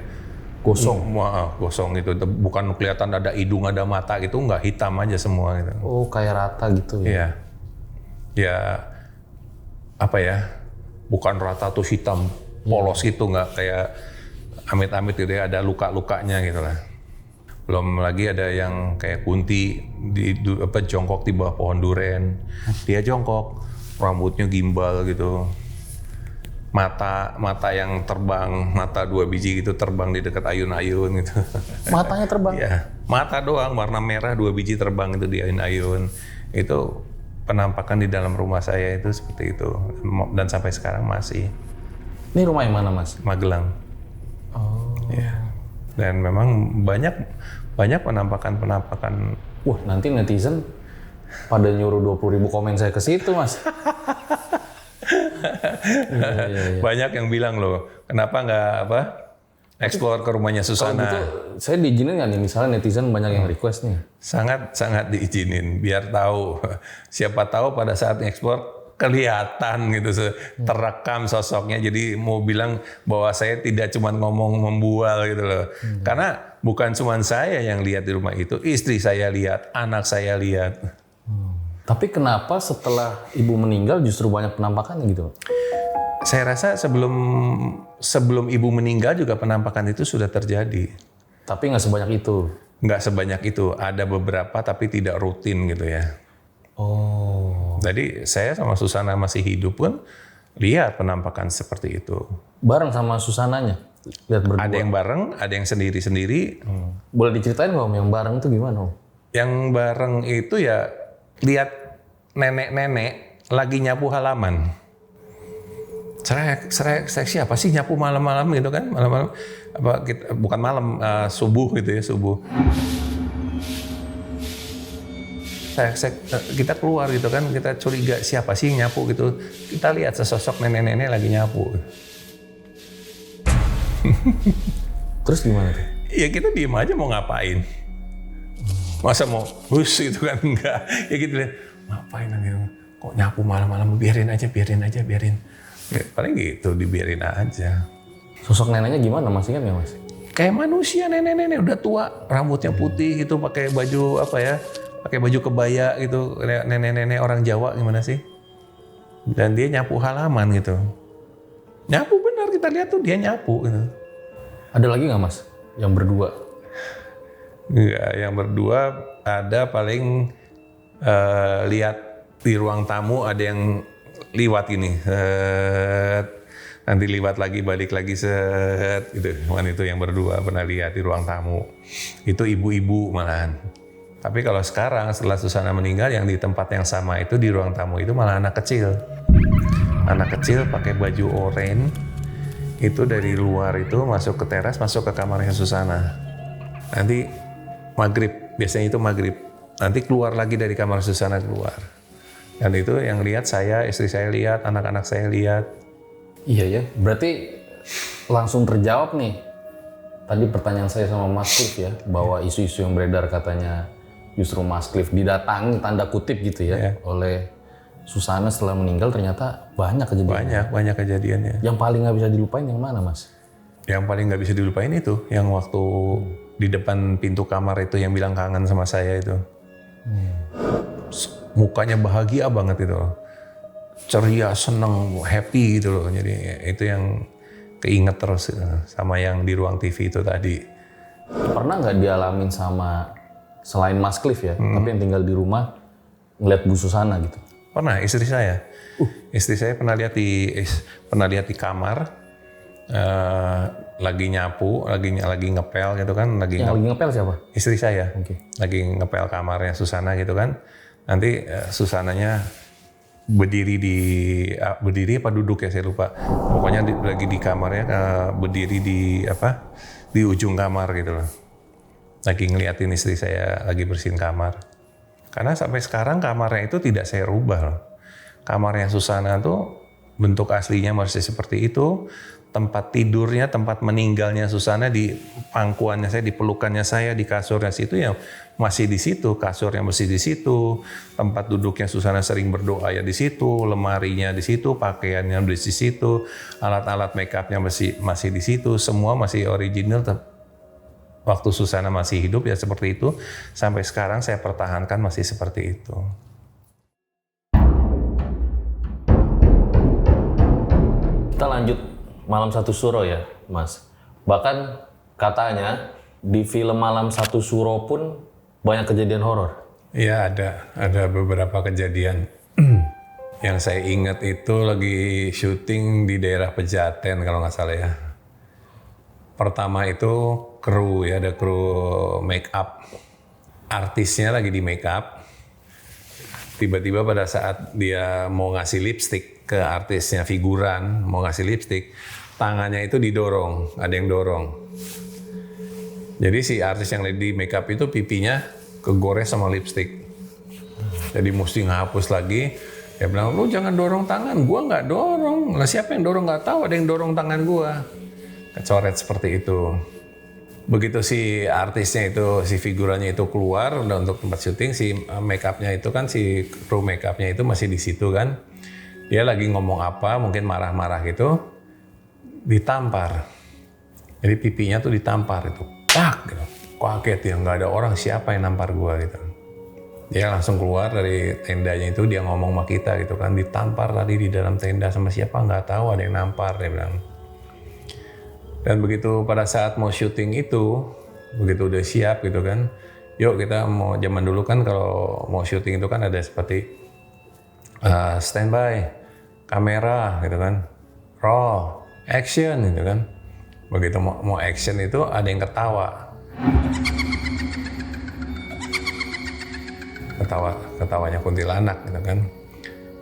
Gosong. Gosong gitu. Bukan kelihatan ada hidung, ada mata gitu, nggak, hitam aja semua gitu. Oh, kayak rata gitu ya? Iya. Ya apa ya? Bukan rata tuh hitam polos gitu, nggak kayak amit-amit gitu ya, ada luka-lukanya gitu lah. Belum lagi ada yang kayak kunti jongkok di bawah pohon duren. Dia jongkok, rambutnya gimbal gitu. Mata yang terbang, mata 2 biji gitu terbang di dekat ayun-ayun gitu. Matanya terbang? Ya, mata doang warna merah 2 biji terbang itu di ayun-ayun. Itu penampakan di dalam rumah saya itu seperti itu, dan sampai sekarang masih. Ini rumah yang mana Mas? Magelang. Oh. Ya. Dan memang banyak penampakan. Wah, nanti netizen pada nyuruh 20.000 komen saya ke situ Mas. Iya. Banyak yang bilang loh, kenapa nggak explore ke rumahnya Susana? Kalau gitu, saya diizinin nggak nih, misalnya netizen banyak yang request nih? Sangat diizinin, biar tahu. Siapa tahu pada saat explore kelihatan gitu, terekam sosoknya. Jadi mau bilang bahwa saya tidak cuma ngomong membual gitu loh. Karena bukan cuma saya yang lihat di rumah itu, istri saya lihat, anak saya lihat. Tapi kenapa setelah ibu meninggal justru banyak penampakan gitu? Saya rasa sebelum ibu meninggal juga penampakan itu sudah terjadi. Tapi nggak sebanyak itu? Nggak sebanyak itu, ada beberapa tapi tidak rutin gitu ya. Oh. Jadi saya sama Susana masih hidup pun lihat penampakan seperti itu. Bareng sama Susananya? Lihat berdua? Ada yang bareng, ada yang sendiri-sendiri. Boleh diceritain nggak Om, yang bareng itu gimana Om? Yang bareng itu ya lihat nenek-nenek lagi nyapu halaman. Saya siapa sih nyapu malam-malam gitu kan? Malam-malam bukan malam, subuh gitu ya, subuh. Kita keluar gitu kan, kita curiga siapa sih nyapu gitu. Kita lihat sesosok nenek-nenek lagi nyapu. Terus gimana tuh? Ya kita diem aja mau ngapain. Masa mau hus gitu kan, enggak. Ya gitu deh, ngapain gitu. Kok nyapu malam-malam, biarin aja. Ya, paling gitu, dibiarin aja. Sosok neneknya gimana Mas, ingat nggak Mas? Kayak manusia, nenek-nenek udah tua, rambutnya putih gitu, pakai baju apa ya? Pakai baju kebaya gitu, kayak nenek-nenek orang Jawa gimana sih? Dan dia nyapu halaman gitu. Nyapu benar, kita lihat tuh dia nyapu gitu. Ada lagi nggak Mas yang berdua? Enggak, yang berdua ada paling lihat di ruang tamu ada yang liwat ini. Nanti liwat lagi, balik lagi set gitu. Cuman itu yang berdua pernah lihat di ruang tamu. Itu ibu-ibu malahan. Tapi kalau sekarang setelah Susana meninggal, yang di tempat yang sama itu di ruang tamu itu malah anak kecil. Anak kecil pakai baju oranye. Itu dari luar itu masuk ke teras, masuk ke kamarnya Susana. Nanti maghrib, biasanya itu maghrib. Nanti keluar lagi dari kamar Susana keluar. Dan itu yang lihat saya, istri saya lihat, anak-anak saya lihat. Iya ya, berarti langsung terjawab nih. Tadi pertanyaan saya sama Mas Cliff ya, bahwa isu-isu yang beredar katanya justru Mas Cliff didatangi tanda kutip gitu ya oleh Susana setelah meninggal, ternyata banyak kejadian. Banyak kejadiannya. Yang paling nggak bisa dilupain yang mana Mas? Yang paling nggak bisa dilupain itu, yang waktu di depan pintu kamar itu yang bilang kangen sama saya itu. Mukanya bahagia banget itu. Ceria, seneng, happy gitu loh. Jadi itu yang keinget terus sama yang di ruang TV itu tadi. Pernah nggak dialamin sama selain Mas Cliff ya, tapi yang tinggal di rumah ngeliat Bu Susana gitu? Pernah, istri saya. Istri saya pernah lihat di kamar lagi nyapu, lagi ngepel gitu kan, Yang lagi ngepel siapa? Istri saya. Oke. Lagi ngepel kamarnya Susana gitu kan. Nanti Susananya berdiri apa duduk ya saya lupa. Pokoknya lagi di kamarnya berdiri di ujung kamar gitu loh. Lagi ngeliatin istri saya lagi bersihin kamar. Karena sampai sekarang kamarnya itu tidak saya rubah loh. Kamarnya Susana tuh bentuk aslinya masih seperti itu. Tempat tidurnya, tempat meninggalnya Susana di pangkuannya saya, di pelukannya saya, di kasurnya situ ya masih di situ. Kasurnya masih di situ. Tempat duduknya Susana sering berdoa ya di situ. Lemarinya di situ, pakaiannya di situ. Alat-alat makeupnya masih di situ. Semua masih original. Waktu Susana masih hidup ya seperti itu. Sampai sekarang saya pertahankan masih seperti itu. Kita lanjut Malam Satu Suro ya, Mas. Bahkan katanya di film Malam Satu Suro pun banyak kejadian horor. Iya ada beberapa kejadian. Yang saya ingat itu lagi syuting di daerah Pejaten kalau nggak salah ya. Pertama itu kru ya, ada kru make up. Artisnya lagi di make up. Tiba-tiba pada saat dia mau ngasih lipstick ke artisnya, figuran, mau ngasih lipstick, tangannya itu didorong, ada yang dorong. Jadi si artis yang lagi di make up itu pipinya kegores sama lipstick. Jadi mesti ngehapus lagi. Dia bilang, lu jangan dorong tangan, gua nggak dorong. Lah siapa yang dorong, nggak tahu, ada yang dorong tangan gua. Kecoret seperti itu. Begitu si artisnya itu, si figurannya itu keluar udah untuk tempat syuting, si make up-nya itu kan, si kru make up-nya itu masih di situ kan. Dia lagi ngomong apa, mungkin marah-marah gitu, ditampar. Jadi pipinya tuh ditampar itu. Tak gitu. Kaget ya, nggak ada orang, siapa yang nampar gua gitu. Dia langsung keluar dari tendanya itu, dia ngomong sama kita gitu kan, ditampar tadi di dalam tenda sama siapa nggak tahu, ada yang nampar, dia bilang. Dan begitu pada saat mau syuting itu, begitu udah siap gitu kan, yuk kita mau, zaman dulu kan kalau mau syuting itu kan ada seperti standby, kamera gitu kan, roll, action gitu kan. Begitu mau action itu ada yang ketawa. Ketawanya kuntilanak gitu kan.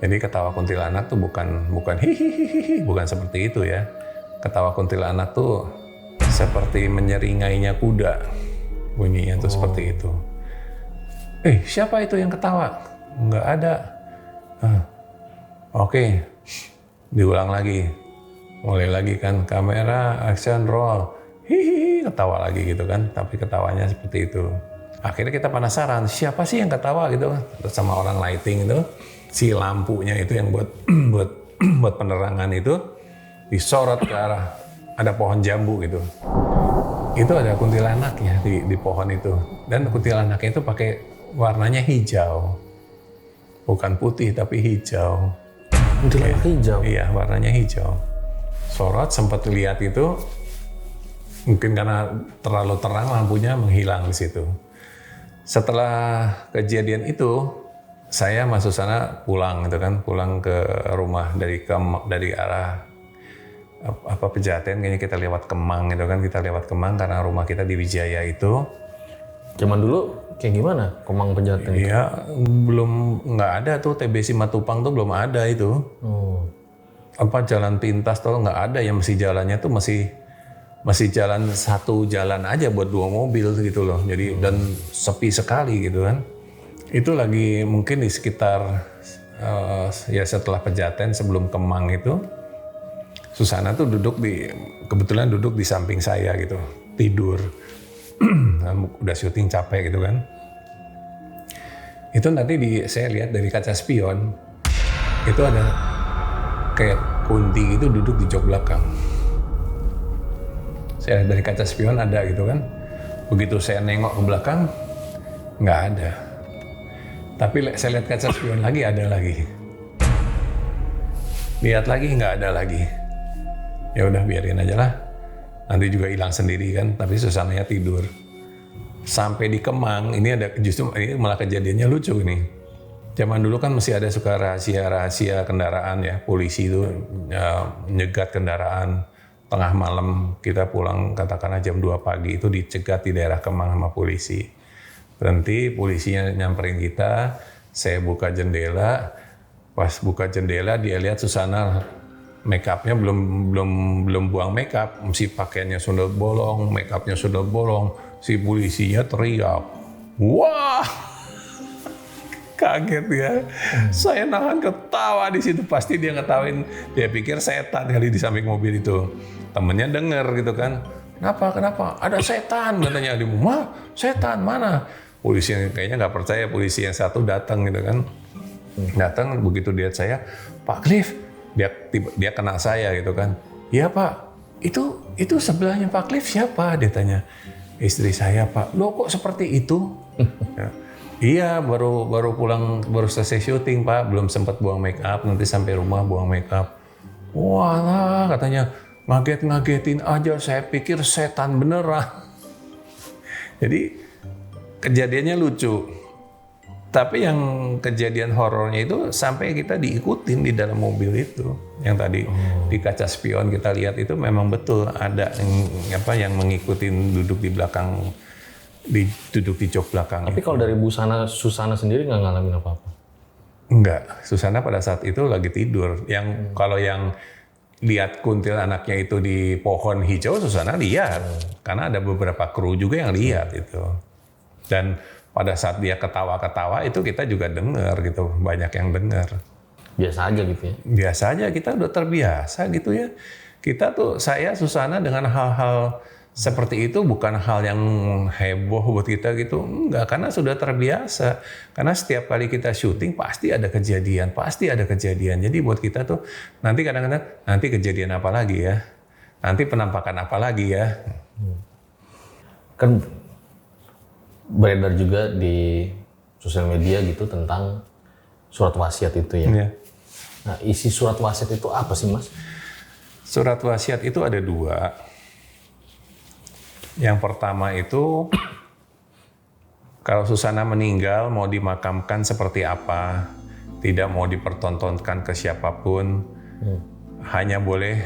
Jadi ketawa kuntilanak tuh bukan hihihi, bukan seperti itu ya. Ketawa kuntilanak tuh seperti menyeringainya kuda. Bunyinya tuh seperti itu. Siapa itu yang ketawa? Nggak ada. Oke. Diulang lagi. Mulai lagi kan, kamera, action, roll. Hihihi, ketawa lagi gitu kan. Tapi ketawanya seperti itu. Akhirnya kita penasaran, siapa sih yang ketawa gitu? Terus sama orang lighting itu, si lampunya itu yang buat penerangan itu, disorot ke arah ada pohon jambu gitu. Itu ada kuntilanaknya di pohon itu. Dan kuntilanaknya itu pakai warnanya hijau. Bukan putih tapi hijau. Kuntilanak hijau. Iya, warnanya hijau. Sorot sempat lihat itu, mungkin karena terlalu terang lampunya menghilang di situ. Setelah kejadian itu, saya masuk sana pulang gitu kan, pulang ke rumah dari arah Pejaten, kayaknya kita lewat Kemang gitu kan, kita lewat Kemang karena rumah kita di Wijaya itu. Zaman dulu kayak gimana Kemang Pejaten? Iya, nggak ada tuh TB Simatupang tuh belum ada itu. Jalan pintas tuh nggak ada, yang masih jalannya tuh masih jalan satu jalan aja buat 2 mobil gitu loh. Jadi dan sepi sekali gitu kan. Itu lagi mungkin di sekitar ya setelah Pejaten sebelum Kemang itu, Susana tuh kebetulan duduk di samping saya gitu, tidur. Udah syuting capek gitu kan. Itu nanti saya lihat dari kaca spion, itu ada kayak Kunti gitu duduk di jok belakang. Saya lihat dari kaca spion ada gitu kan. Begitu saya nengok ke belakang, nggak ada. Tapi saya lihat kaca spion lagi, ada lagi. Lihat lagi, nggak ada lagi. Ya udah biarin aja lah. Nanti juga hilang sendiri kan, tapi Susananya tidur. Sampai di Kemang, ini malah kejadiannya lucu nih. Zaman dulu kan masih ada suka rahasia kendaraan ya, polisi itu nyegat kendaraan tengah malam, kita pulang katakanlah jam 2 pagi itu dicegat di daerah Kemang sama polisi. Berhenti, polisinya nyamperin kita, saya buka jendela, pas buka jendela dia lihat Susana make upnya belum buang make up, si pakaiannya sudah bolong, make upnya sudah bolong, si polisinya teriak, wah, kaget ya. Saya nahan ketawa di situ, pasti dia ngetawain, dia pikir setan kali di samping mobil itu. Temennya denger gitu kan, kenapa, ada setan katanya di rumah, setan mana? Polisi yang kayaknya nggak percaya, polisi yang satu datang gitu kan, datang begitu lihat saya, Pak Cliff. Dia kena saya gitu kan. Iya Pak, itu sebelahnya Pak Cliff siapa? Dia tanya. Istri saya Pak. Loh kok seperti itu? Ya. Iya baru pulang, baru selesai syuting Pak. Belum sempat buang make up, nanti sampai rumah buang make up. Walah katanya, ngagetin aja, saya pikir setan beneran. Jadi kejadiannya lucu. Tapi yang kejadian horornya itu sampai kita diikutin di dalam mobil itu. Yang tadi di kaca spion kita lihat itu memang betul ada yang mengikutin duduk di belakang, duduk di jok belakang. Tapi kalau dari Susana sendiri nggak ngalamin apa-apa? Enggak, Susana pada saat itu lagi tidur. Kalau yang lihat kuntil anaknya itu di pohon hijau, Susana lihat. Karena ada beberapa kru juga yang lihat itu. Dan pada saat dia ketawa-ketawa itu kita juga dengar gitu, banyak yang dengar. Biasa aja gitu ya? Biasa aja, kita udah terbiasa gitu ya. Kita tuh, saya Susana dengan hal-hal seperti itu bukan hal yang heboh buat kita gitu. Enggak, karena sudah terbiasa. Karena setiap kali kita syuting pasti ada kejadian. Jadi buat kita tuh nanti kadang-kadang, nanti kejadian apa lagi ya? Nanti penampakan apa lagi ya? Kan beredar juga di sosial media gitu tentang surat wasiat itu ya. Yeah. Nah, isi surat wasiat itu apa sih Mas? Surat wasiat itu ada 2. Yang pertama itu kalau Susana meninggal mau dimakamkan seperti apa, tidak mau dipertontonkan ke siapapun, hanya boleh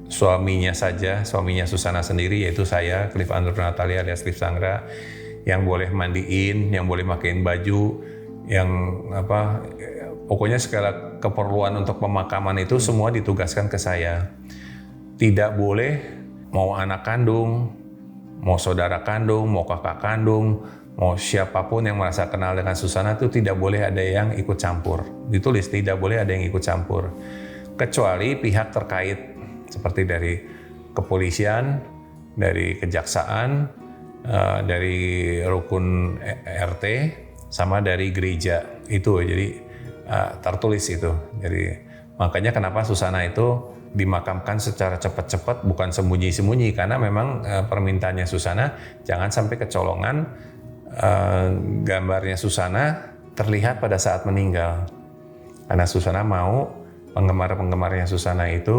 suaminya saja, suaminya Susana sendiri yaitu saya, Cliff Andrew Natalia alias Cliff Sangra, yang boleh mandiin, yang boleh makain baju, yang pokoknya segala keperluan untuk pemakaman itu semua ditugaskan ke saya. Tidak boleh mau anak kandung, mau saudara kandung, mau kakak kandung, mau siapapun yang merasa kenal dengan Susana itu tidak boleh ada yang ikut campur. Ditulis tidak boleh ada yang ikut campur. Kecuali pihak terkait seperti dari kepolisian, dari kejaksaan, dari rukun RT sama dari gereja itu, jadi tertulis itu. Jadi makanya kenapa Susana itu dimakamkan secara cepat-cepat, bukan sembunyi-sembunyi, karena memang permintaannya Susana jangan sampai kecolongan gambarnya Susana terlihat pada saat meninggal. Karena Susana mau penggemar-penggemarnya Susana itu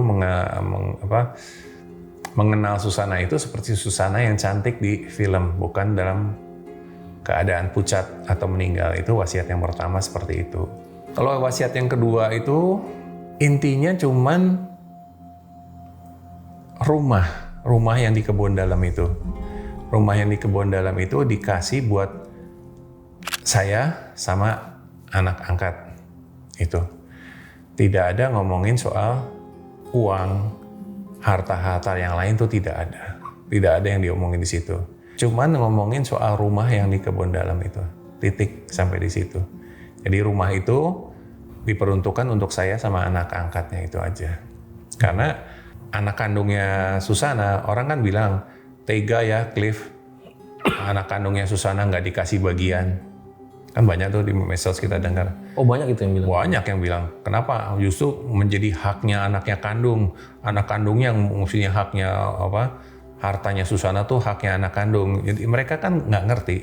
mengenal Susana itu seperti Susana yang cantik di film, bukan dalam keadaan pucat atau meninggal. Itu wasiat yang pertama seperti itu. Kalau wasiat yang kedua itu intinya cuman rumah yang di kebun dalam itu. Rumah yang di kebun dalam itu dikasih buat saya sama anak angkat itu. Tidak ada ngomongin soal uang, harta-harta yang lain tuh tidak ada. Tidak ada yang diomongin di situ. Cuman ngomongin soal rumah yang di kebun dalam itu. Titik sampai di situ. Jadi rumah itu diperuntukkan untuk saya sama anak angkatnya itu aja. Karena anak kandungnya Susana, orang kan bilang, tega ya Cliff, anak kandungnya Susana nggak dikasih bagian. Kan banyak tuh di medsos kita dengar. Oh banyak itu yang bilang? Banyak yang bilang, kenapa justru menjadi haknya anaknya kandung. Anak kandungnya yang mestinya haknya hartanya Susana tuh haknya anak kandung. Jadi mereka kan nggak ngerti.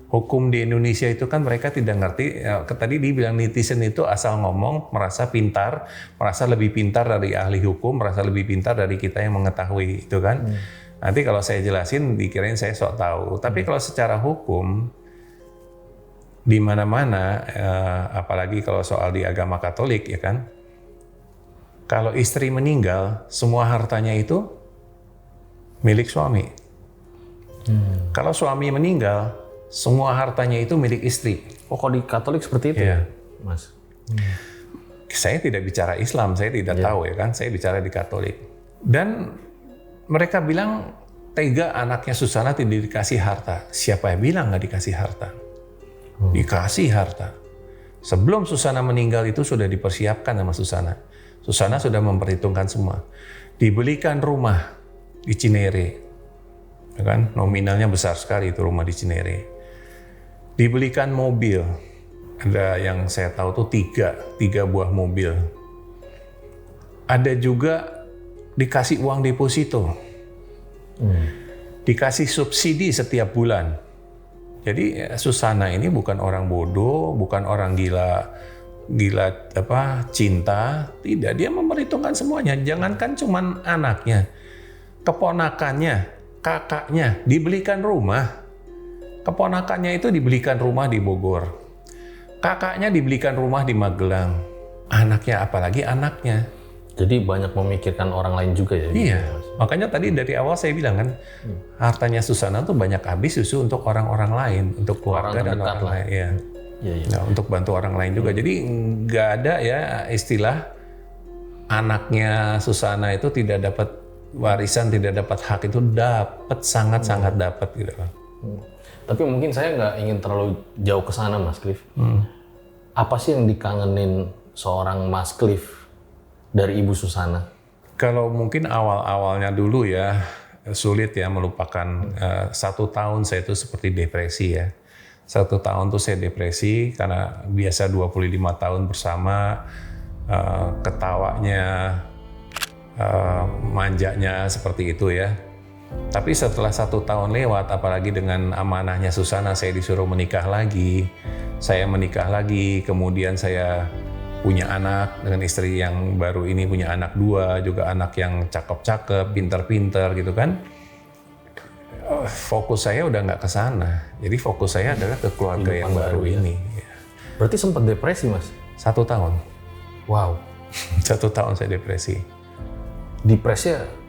Hukum di Indonesia itu kan mereka tidak ngerti. Tadi dibilang netizen itu asal ngomong, merasa pintar, merasa lebih pintar dari ahli hukum, merasa lebih pintar dari kita yang mengetahui itu kan. Nanti kalau saya jelasin dikirain saya sok tahu. Tapi kalau secara hukum di mana-mana, apalagi kalau soal di agama Katolik ya kan, kalau istri meninggal, semua hartanya itu milik suami. Kalau suami meninggal, semua hartanya itu milik istri. Oh, kalau di Katolik seperti itu ya, Mas? Saya tidak bicara Islam, saya tidak tahu ya kan, saya bicara di Katolik. Dan mereka bilang, tega anaknya Susana tidak dikasih harta. Siapa yang bilang nggak dikasih harta? Dikasih harta. Sebelum Susana meninggal itu sudah dipersiapkan sama Susana. Susana sudah memperhitungkan semua. Dibelikan rumah di Cinere. Ya kan? Nominalnya besar sekali itu rumah di Cinere. Dibelikan mobil, ada yang saya tahu tuh tiga buah mobil. Ada juga dikasih uang deposito, dikasih subsidi setiap bulan. Jadi Susana ini bukan orang bodoh, bukan orang gila cinta, tidak, dia memperhitungkan semuanya. Jangankan cuman anaknya, keponakannya, kakaknya dibelikan rumah. Keponakannya itu dibelikan rumah di Bogor. Kakaknya dibelikan rumah di Magelang. Anaknya, apalagi anaknya. Jadi banyak memikirkan orang lain juga ya? Iya, makanya tadi dari awal saya bilang kan, hartanya Susana tuh banyak habis justru untuk orang-orang lain, untuk keluarga dan orang lain. Iya. Nah, untuk bantu orang lain juga. Jadi nggak ada ya istilah anaknya Susana itu tidak dapat warisan, tidak dapat hak, itu dapat, sangat-sangat dapat gitu kan. Tapi mungkin saya nggak ingin terlalu jauh ke sana, Mas Cliff. Apa sih yang dikangenin seorang Mas Cliff dari Ibu Susana? Kalau mungkin awal-awalnya dulu ya, sulit ya melupakan. 1 tahun saya itu seperti depresi ya. 1 tahun tuh saya depresi karena biasa 25 tahun bersama, ketawanya, manjanya seperti itu ya. Tapi setelah 1 tahun lewat, apalagi dengan amanahnya Susana, saya disuruh menikah lagi. Saya menikah lagi, kemudian saya punya anak dengan istri yang baru ini, punya anak 2, juga anak yang cakep-cakep, pinter-pinter gitu kan. Fokus saya udah nggak ke sana. Jadi fokus saya adalah ke keluarga yang baru ini. Berarti sempat depresi, Mas? 1 tahun. Wow. 1 tahun saya depresi. Depresinya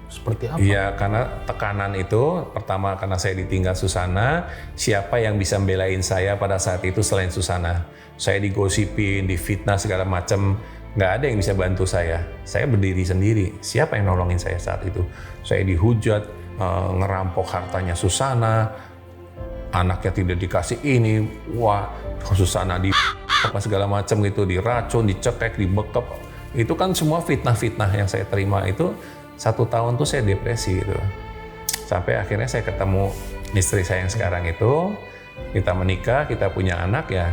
seperti apa? Iya, karena tekanan itu, pertama karena saya ditinggal Susana, siapa yang bisa belain saya pada saat itu selain Susana? Saya digosipin, difitnah segala macam, nggak ada yang bisa bantu saya. Saya berdiri sendiri, siapa yang nolongin saya saat itu? Saya dihujat, ngerampok hartanya Susana, anaknya tidak dikasih ini, wah Susana di apa segala macam gitu, diracun, dicekek, dibekep. Itu kan semua fitnah-fitnah yang saya terima itu. 1 tahun tuh saya depresi gitu. Sampai akhirnya saya ketemu istri saya yang sekarang itu, kita menikah, kita punya anak ya.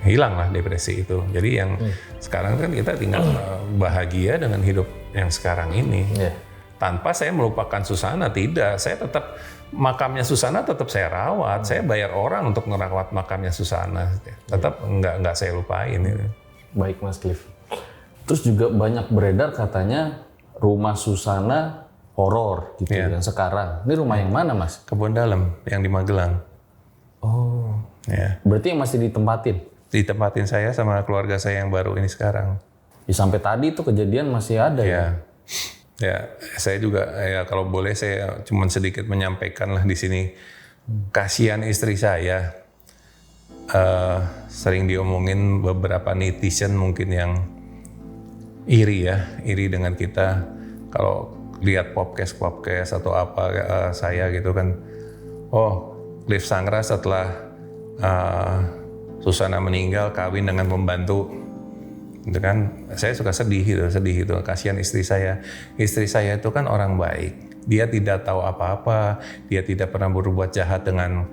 hilang lah depresi itu. Jadi yang sekarang kan kita tinggal bahagia dengan hidup yang sekarang ini. Tanpa saya melupakan Susana, tidak. Saya tetap, makamnya Susana tetap saya rawat. Saya bayar orang untuk merawat makamnya Susana. Tetap nggak saya lupain. Baik Mas Cliff. Terus juga banyak beredar katanya rumah Susana horor gitu yang sekarang. Ini rumah yang mana Mas? Kebun Dalam, yang di Magelang. Oh. Ya. Berarti yang masih ditempatin? Ditempatin saya sama keluarga saya yang baru ini sekarang. Ya, sampai tadi itu kejadian masih ada ya? Ya, saya juga ya kalau boleh saya cuma sedikit menyampaikan lah di sini. Kasihan istri saya. Sering diomongin beberapa netizen mungkin yang iri dengan kita. Kalau lihat podcast atau apa saya gitu kan. Oh, Cliff Sangra setelah Susana meninggal kawin dengan pembantu, itu kan saya suka sedih itu, kasihan istri saya. Istri saya itu kan orang baik, dia tidak tahu apa-apa, dia tidak pernah berbuat jahat dengan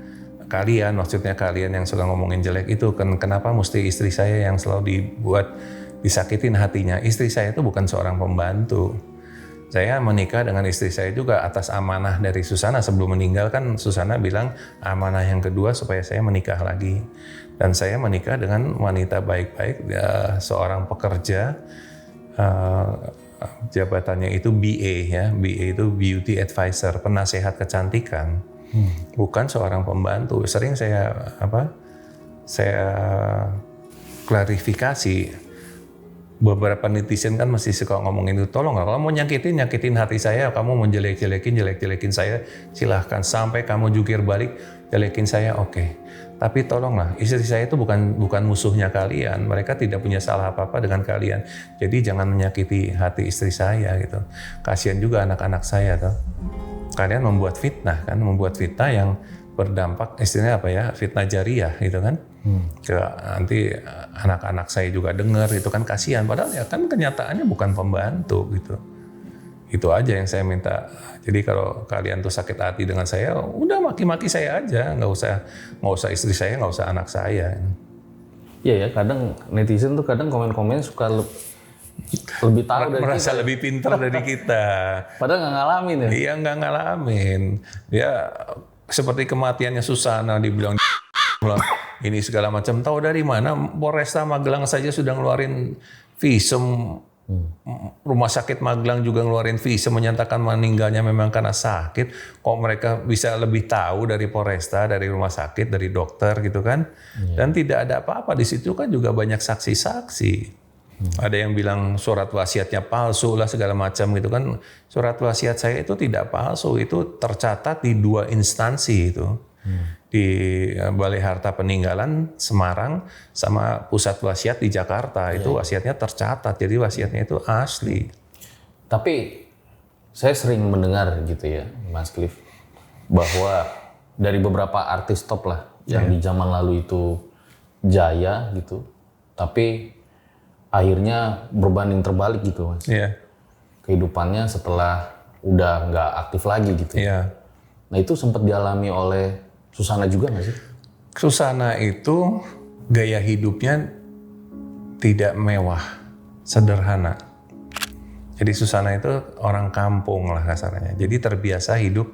kalian, maksudnya kalian yang suka ngomongin jelek itu kan, kenapa mesti istri saya yang selalu disakitin hatinya? Istri saya itu bukan seorang pembantu. Saya menikah dengan istri saya juga atas amanah dari Susana. Sebelum meninggal kan Susana bilang amanah yang kedua supaya saya menikah lagi. Dan saya menikah dengan wanita baik-baik, seorang pekerja, jabatannya itu BA ya. BA itu Beauty Advisor, penasehat kecantikan. Bukan seorang pembantu. Sering saya klarifikasi. Beberapa netizen kan masih suka ngomongin itu, tolong kalau mau nyakitin hati saya, kamu mau jelek-jelekin saya, silahkan. Sampai kamu jungkir balik, jelekin saya, oke. Tapi tolonglah, istri saya itu bukan musuhnya kalian, mereka tidak punya salah apa-apa dengan kalian. Jadi jangan menyakiti hati istri saya gitu. Kasihan juga anak-anak saya tuh. Kalian membuat fitnah yang berdampak, istilahnya apa ya, fitnah jariah gitu kan. Nanti anak-anak saya juga dengar, itu kan kasihan. Padahal ya kan kenyataannya bukan pembantu gitu. Itu aja yang saya minta. Jadi kalau kalian tuh sakit hati dengan saya, udah maki-maki saya aja, nggak usah istri saya, nggak usah anak saya. Iya ya, kadang netizen tuh kadang komen-komen suka lebih tahu dari merasa kita. Lebih pintar dari kita. Padahal nggak ngalamin ya? Iya nggak ngalamin. Ya seperti kematiannya Susana dibilang ini segala macam. Tahu dari mana? Polresta Magelang saja sudah ngeluarin visum. Rumah sakit Magelang juga ngeluarin visum menyatakan meninggalnya memang karena sakit. Kok mereka bisa lebih tahu dari Polresta, dari rumah sakit, dari dokter gitu kan? Dan tidak ada apa-apa di situ kan juga banyak saksi-saksi. Ada yang bilang surat wasiatnya palsu lah segala macam gitu kan. Surat wasiat saya itu tidak palsu, itu tercatat di 2 instansi itu. Di Balai Harta Peninggalan Semarang sama Pusat Wasiat di Jakarta. Itu wasiatnya tercatat, jadi wasiatnya itu asli. Tapi saya sering mendengar gitu ya Mas Cliff, bahwa dari beberapa artis top lah yang di zaman lalu itu jaya gitu, tapi akhirnya berbanding terbalik gitu Mas. Kehidupannya setelah udah nggak aktif lagi gitu. Nah itu sempat dialami oleh Susana juga nggak sih? Susana itu gaya hidupnya tidak mewah, sederhana. Jadi Susana itu orang kampung lah kasarnya. Jadi terbiasa hidup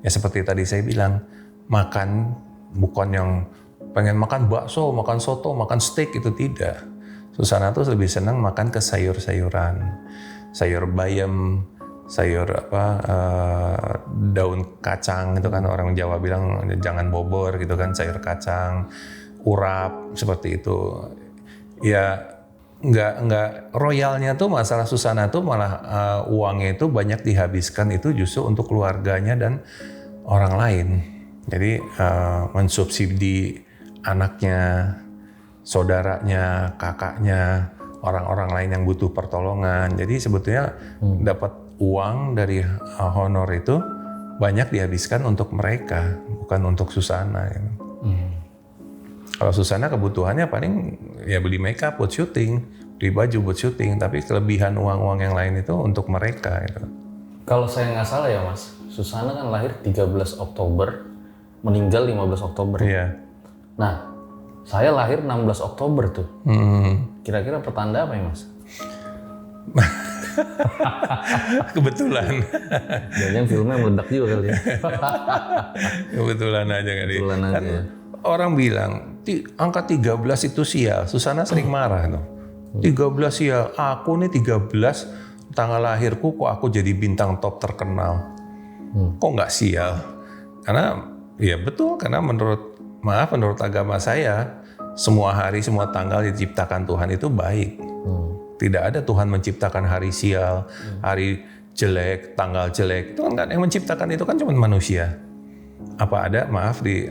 ya seperti tadi saya bilang, makan bukan yang pengen makan bakso, makan soto, makan steak, itu tidak. Susana tuh lebih senang makan ke sayur-sayuran, sayur bayam, sayur daun kacang itu kan orang Jawa bilang jangan bobor gitu kan, sayur kacang, urap seperti itu. Ya nggak royalnya tuh masalah Susana tuh malah uangnya itu banyak dihabiskan itu justru untuk keluarganya dan orang lain. Jadi mensubsidi anaknya, saudaranya, kakaknya, orang-orang lain yang butuh pertolongan. Jadi sebetulnya dapat uang dari honor itu banyak dihabiskan untuk mereka, bukan untuk Susana. Kalau Susana kebutuhannya paling ya beli makeup buat syuting, beli baju buat syuting, tapi kelebihan uang-uang yang lain itu untuk mereka. Gitu. Kalau saya nggak salah ya Mas, Susana kan lahir 13 Oktober, meninggal 15 Oktober. Iya. Nah, Saya lahir 16 Oktober tuh. Kira-kira pertanda apa ya Mas? Kebetulan. Jangan filmnya meledak juga kali ya. Kebetulan aja kali. Kebetulan aja ya. Orang bilang, angka 13 itu sial. Susana sering marah tuh. 13 sial, aku nih 13, tanggal lahirku kok aku jadi bintang top terkenal. Kok nggak sial? Karena, ya betul, karena menurut agama saya, semua hari, semua tanggal diciptakan Tuhan itu baik. Tidak ada Tuhan menciptakan hari sial, hari jelek, tanggal jelek. Itu kan yang menciptakan itu kan cuma manusia. Apa ada, di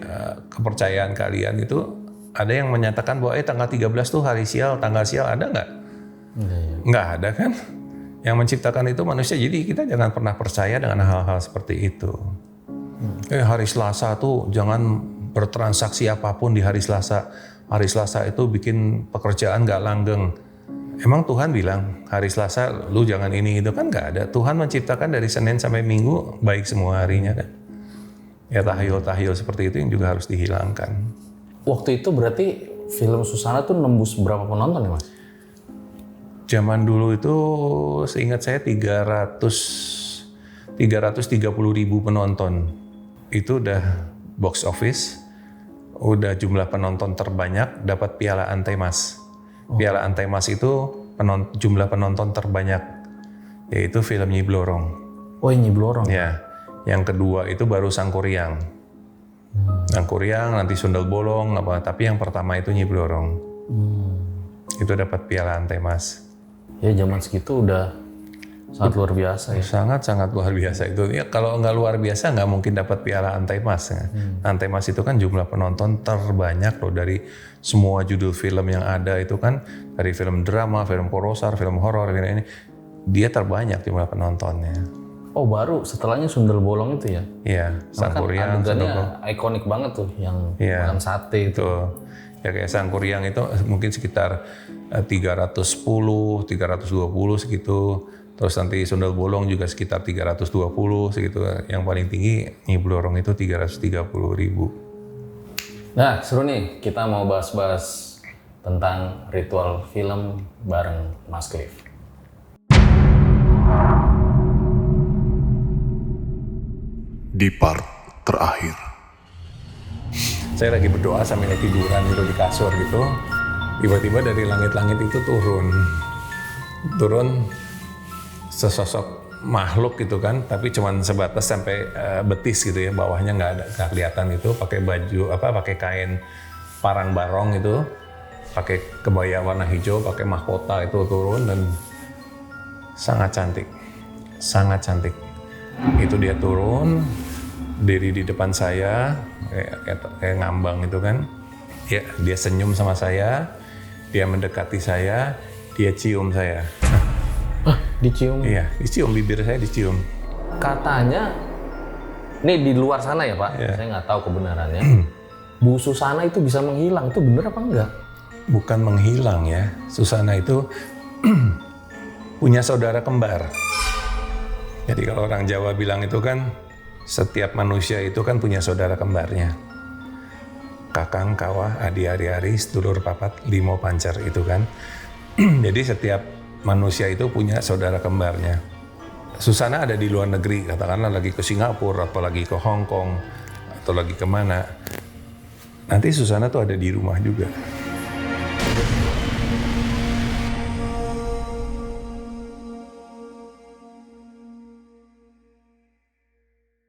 kepercayaan kalian itu ada yang menyatakan bahwa tanggal 13 tuh hari sial, tanggal sial, ada nggak? Nggak ada kan? Yang menciptakan itu manusia, jadi kita jangan pernah percaya dengan hal-hal seperti itu. Hari Selasa tuh jangan bertransaksi apapun di hari Selasa. Hari Selasa itu bikin pekerjaan nggak langgeng. Emang Tuhan bilang hari Selasa lu jangan ini itu kan nggak ada. Tuhan menciptakan dari Senin sampai Minggu baik semua harinya kan. Ya tahayul seperti itu yang juga harus dihilangkan. Waktu itu berarti film Susana tuh nembus berapa penonton ya Mas? Zaman dulu itu seingat saya 330.000 penonton. Itu udah box office, udah jumlah penonton terbanyak, dapat piala Antemas. Piala Antemas itu jumlah penonton terbanyak, yaitu film Nyi Blorong. Oh, Nyi Blorong. Ya. Yang kedua itu baru Sangkuriang. Sangkuriang, nanti Sundel Bolong, tapi yang pertama itu Nyi Blorong. Itu dapat piala Antemas. Ya zaman segitu udah sangat luar biasa ya. Sangat luar biasa itu. Ya kalau nggak luar biasa nggak mungkin dapat piala Antemas. Antemas itu kan jumlah penonton terbanyak loh dari semua judul film yang ada itu kan, dari film drama, film korosar, film horor, ini dia terbanyak jumlah penontonnya. Oh baru setelahnya Sundel Bolong itu ya? Iya, Sangkuriang. Kan adegannya ikonik banget tuh yang makan sate itu. Ya kayak Sangkuriang itu mungkin sekitar 310, 320 segitu. Terus nanti Sundel Bolong juga sekitar 320 segitu. Yang paling tinggi Nyi Blorong itu 330.000. Nah seru nih, kita mau bahas-bahas tentang ritual film bareng Mas Cliff. Di part terakhir. Saya lagi berdoa sambil tiduran gitu di kasur gitu. Tiba-tiba dari langit-langit itu turun sesosok makhluk gitu kan, tapi cuman sebatas sampai betis gitu ya, bawahnya nggak kelihatan gitu, pakai baju pakai kain parang barong itu, pakai kebaya warna hijau, pakai mahkota itu turun dan sangat cantik. Itu dia turun, diri di depan saya, kayak ngambang itu kan. Ya, dia senyum sama saya, dia mendekati saya, dia cium saya. Dicium? Iya, dicium, bibir saya dicium. Katanya, ini di luar sana ya Pak, saya nggak tahu kebenarannya. Bu Susana itu bisa menghilang, itu bener apa enggak? Bukan menghilang ya, Susana itu punya saudara kembar. Jadi kalau orang Jawa bilang itu kan, setiap manusia itu kan punya saudara kembarnya. Kakang, kawah, adi, ari, sedulur, papat, limo, pancer itu kan. Jadi setiap manusia itu punya saudara kembarnya. Susana ada di luar negeri, katakanlah lagi ke Singapura, atau lagi ke Hong Kong, atau lagi kemana. Nanti Susana tuh ada di rumah juga.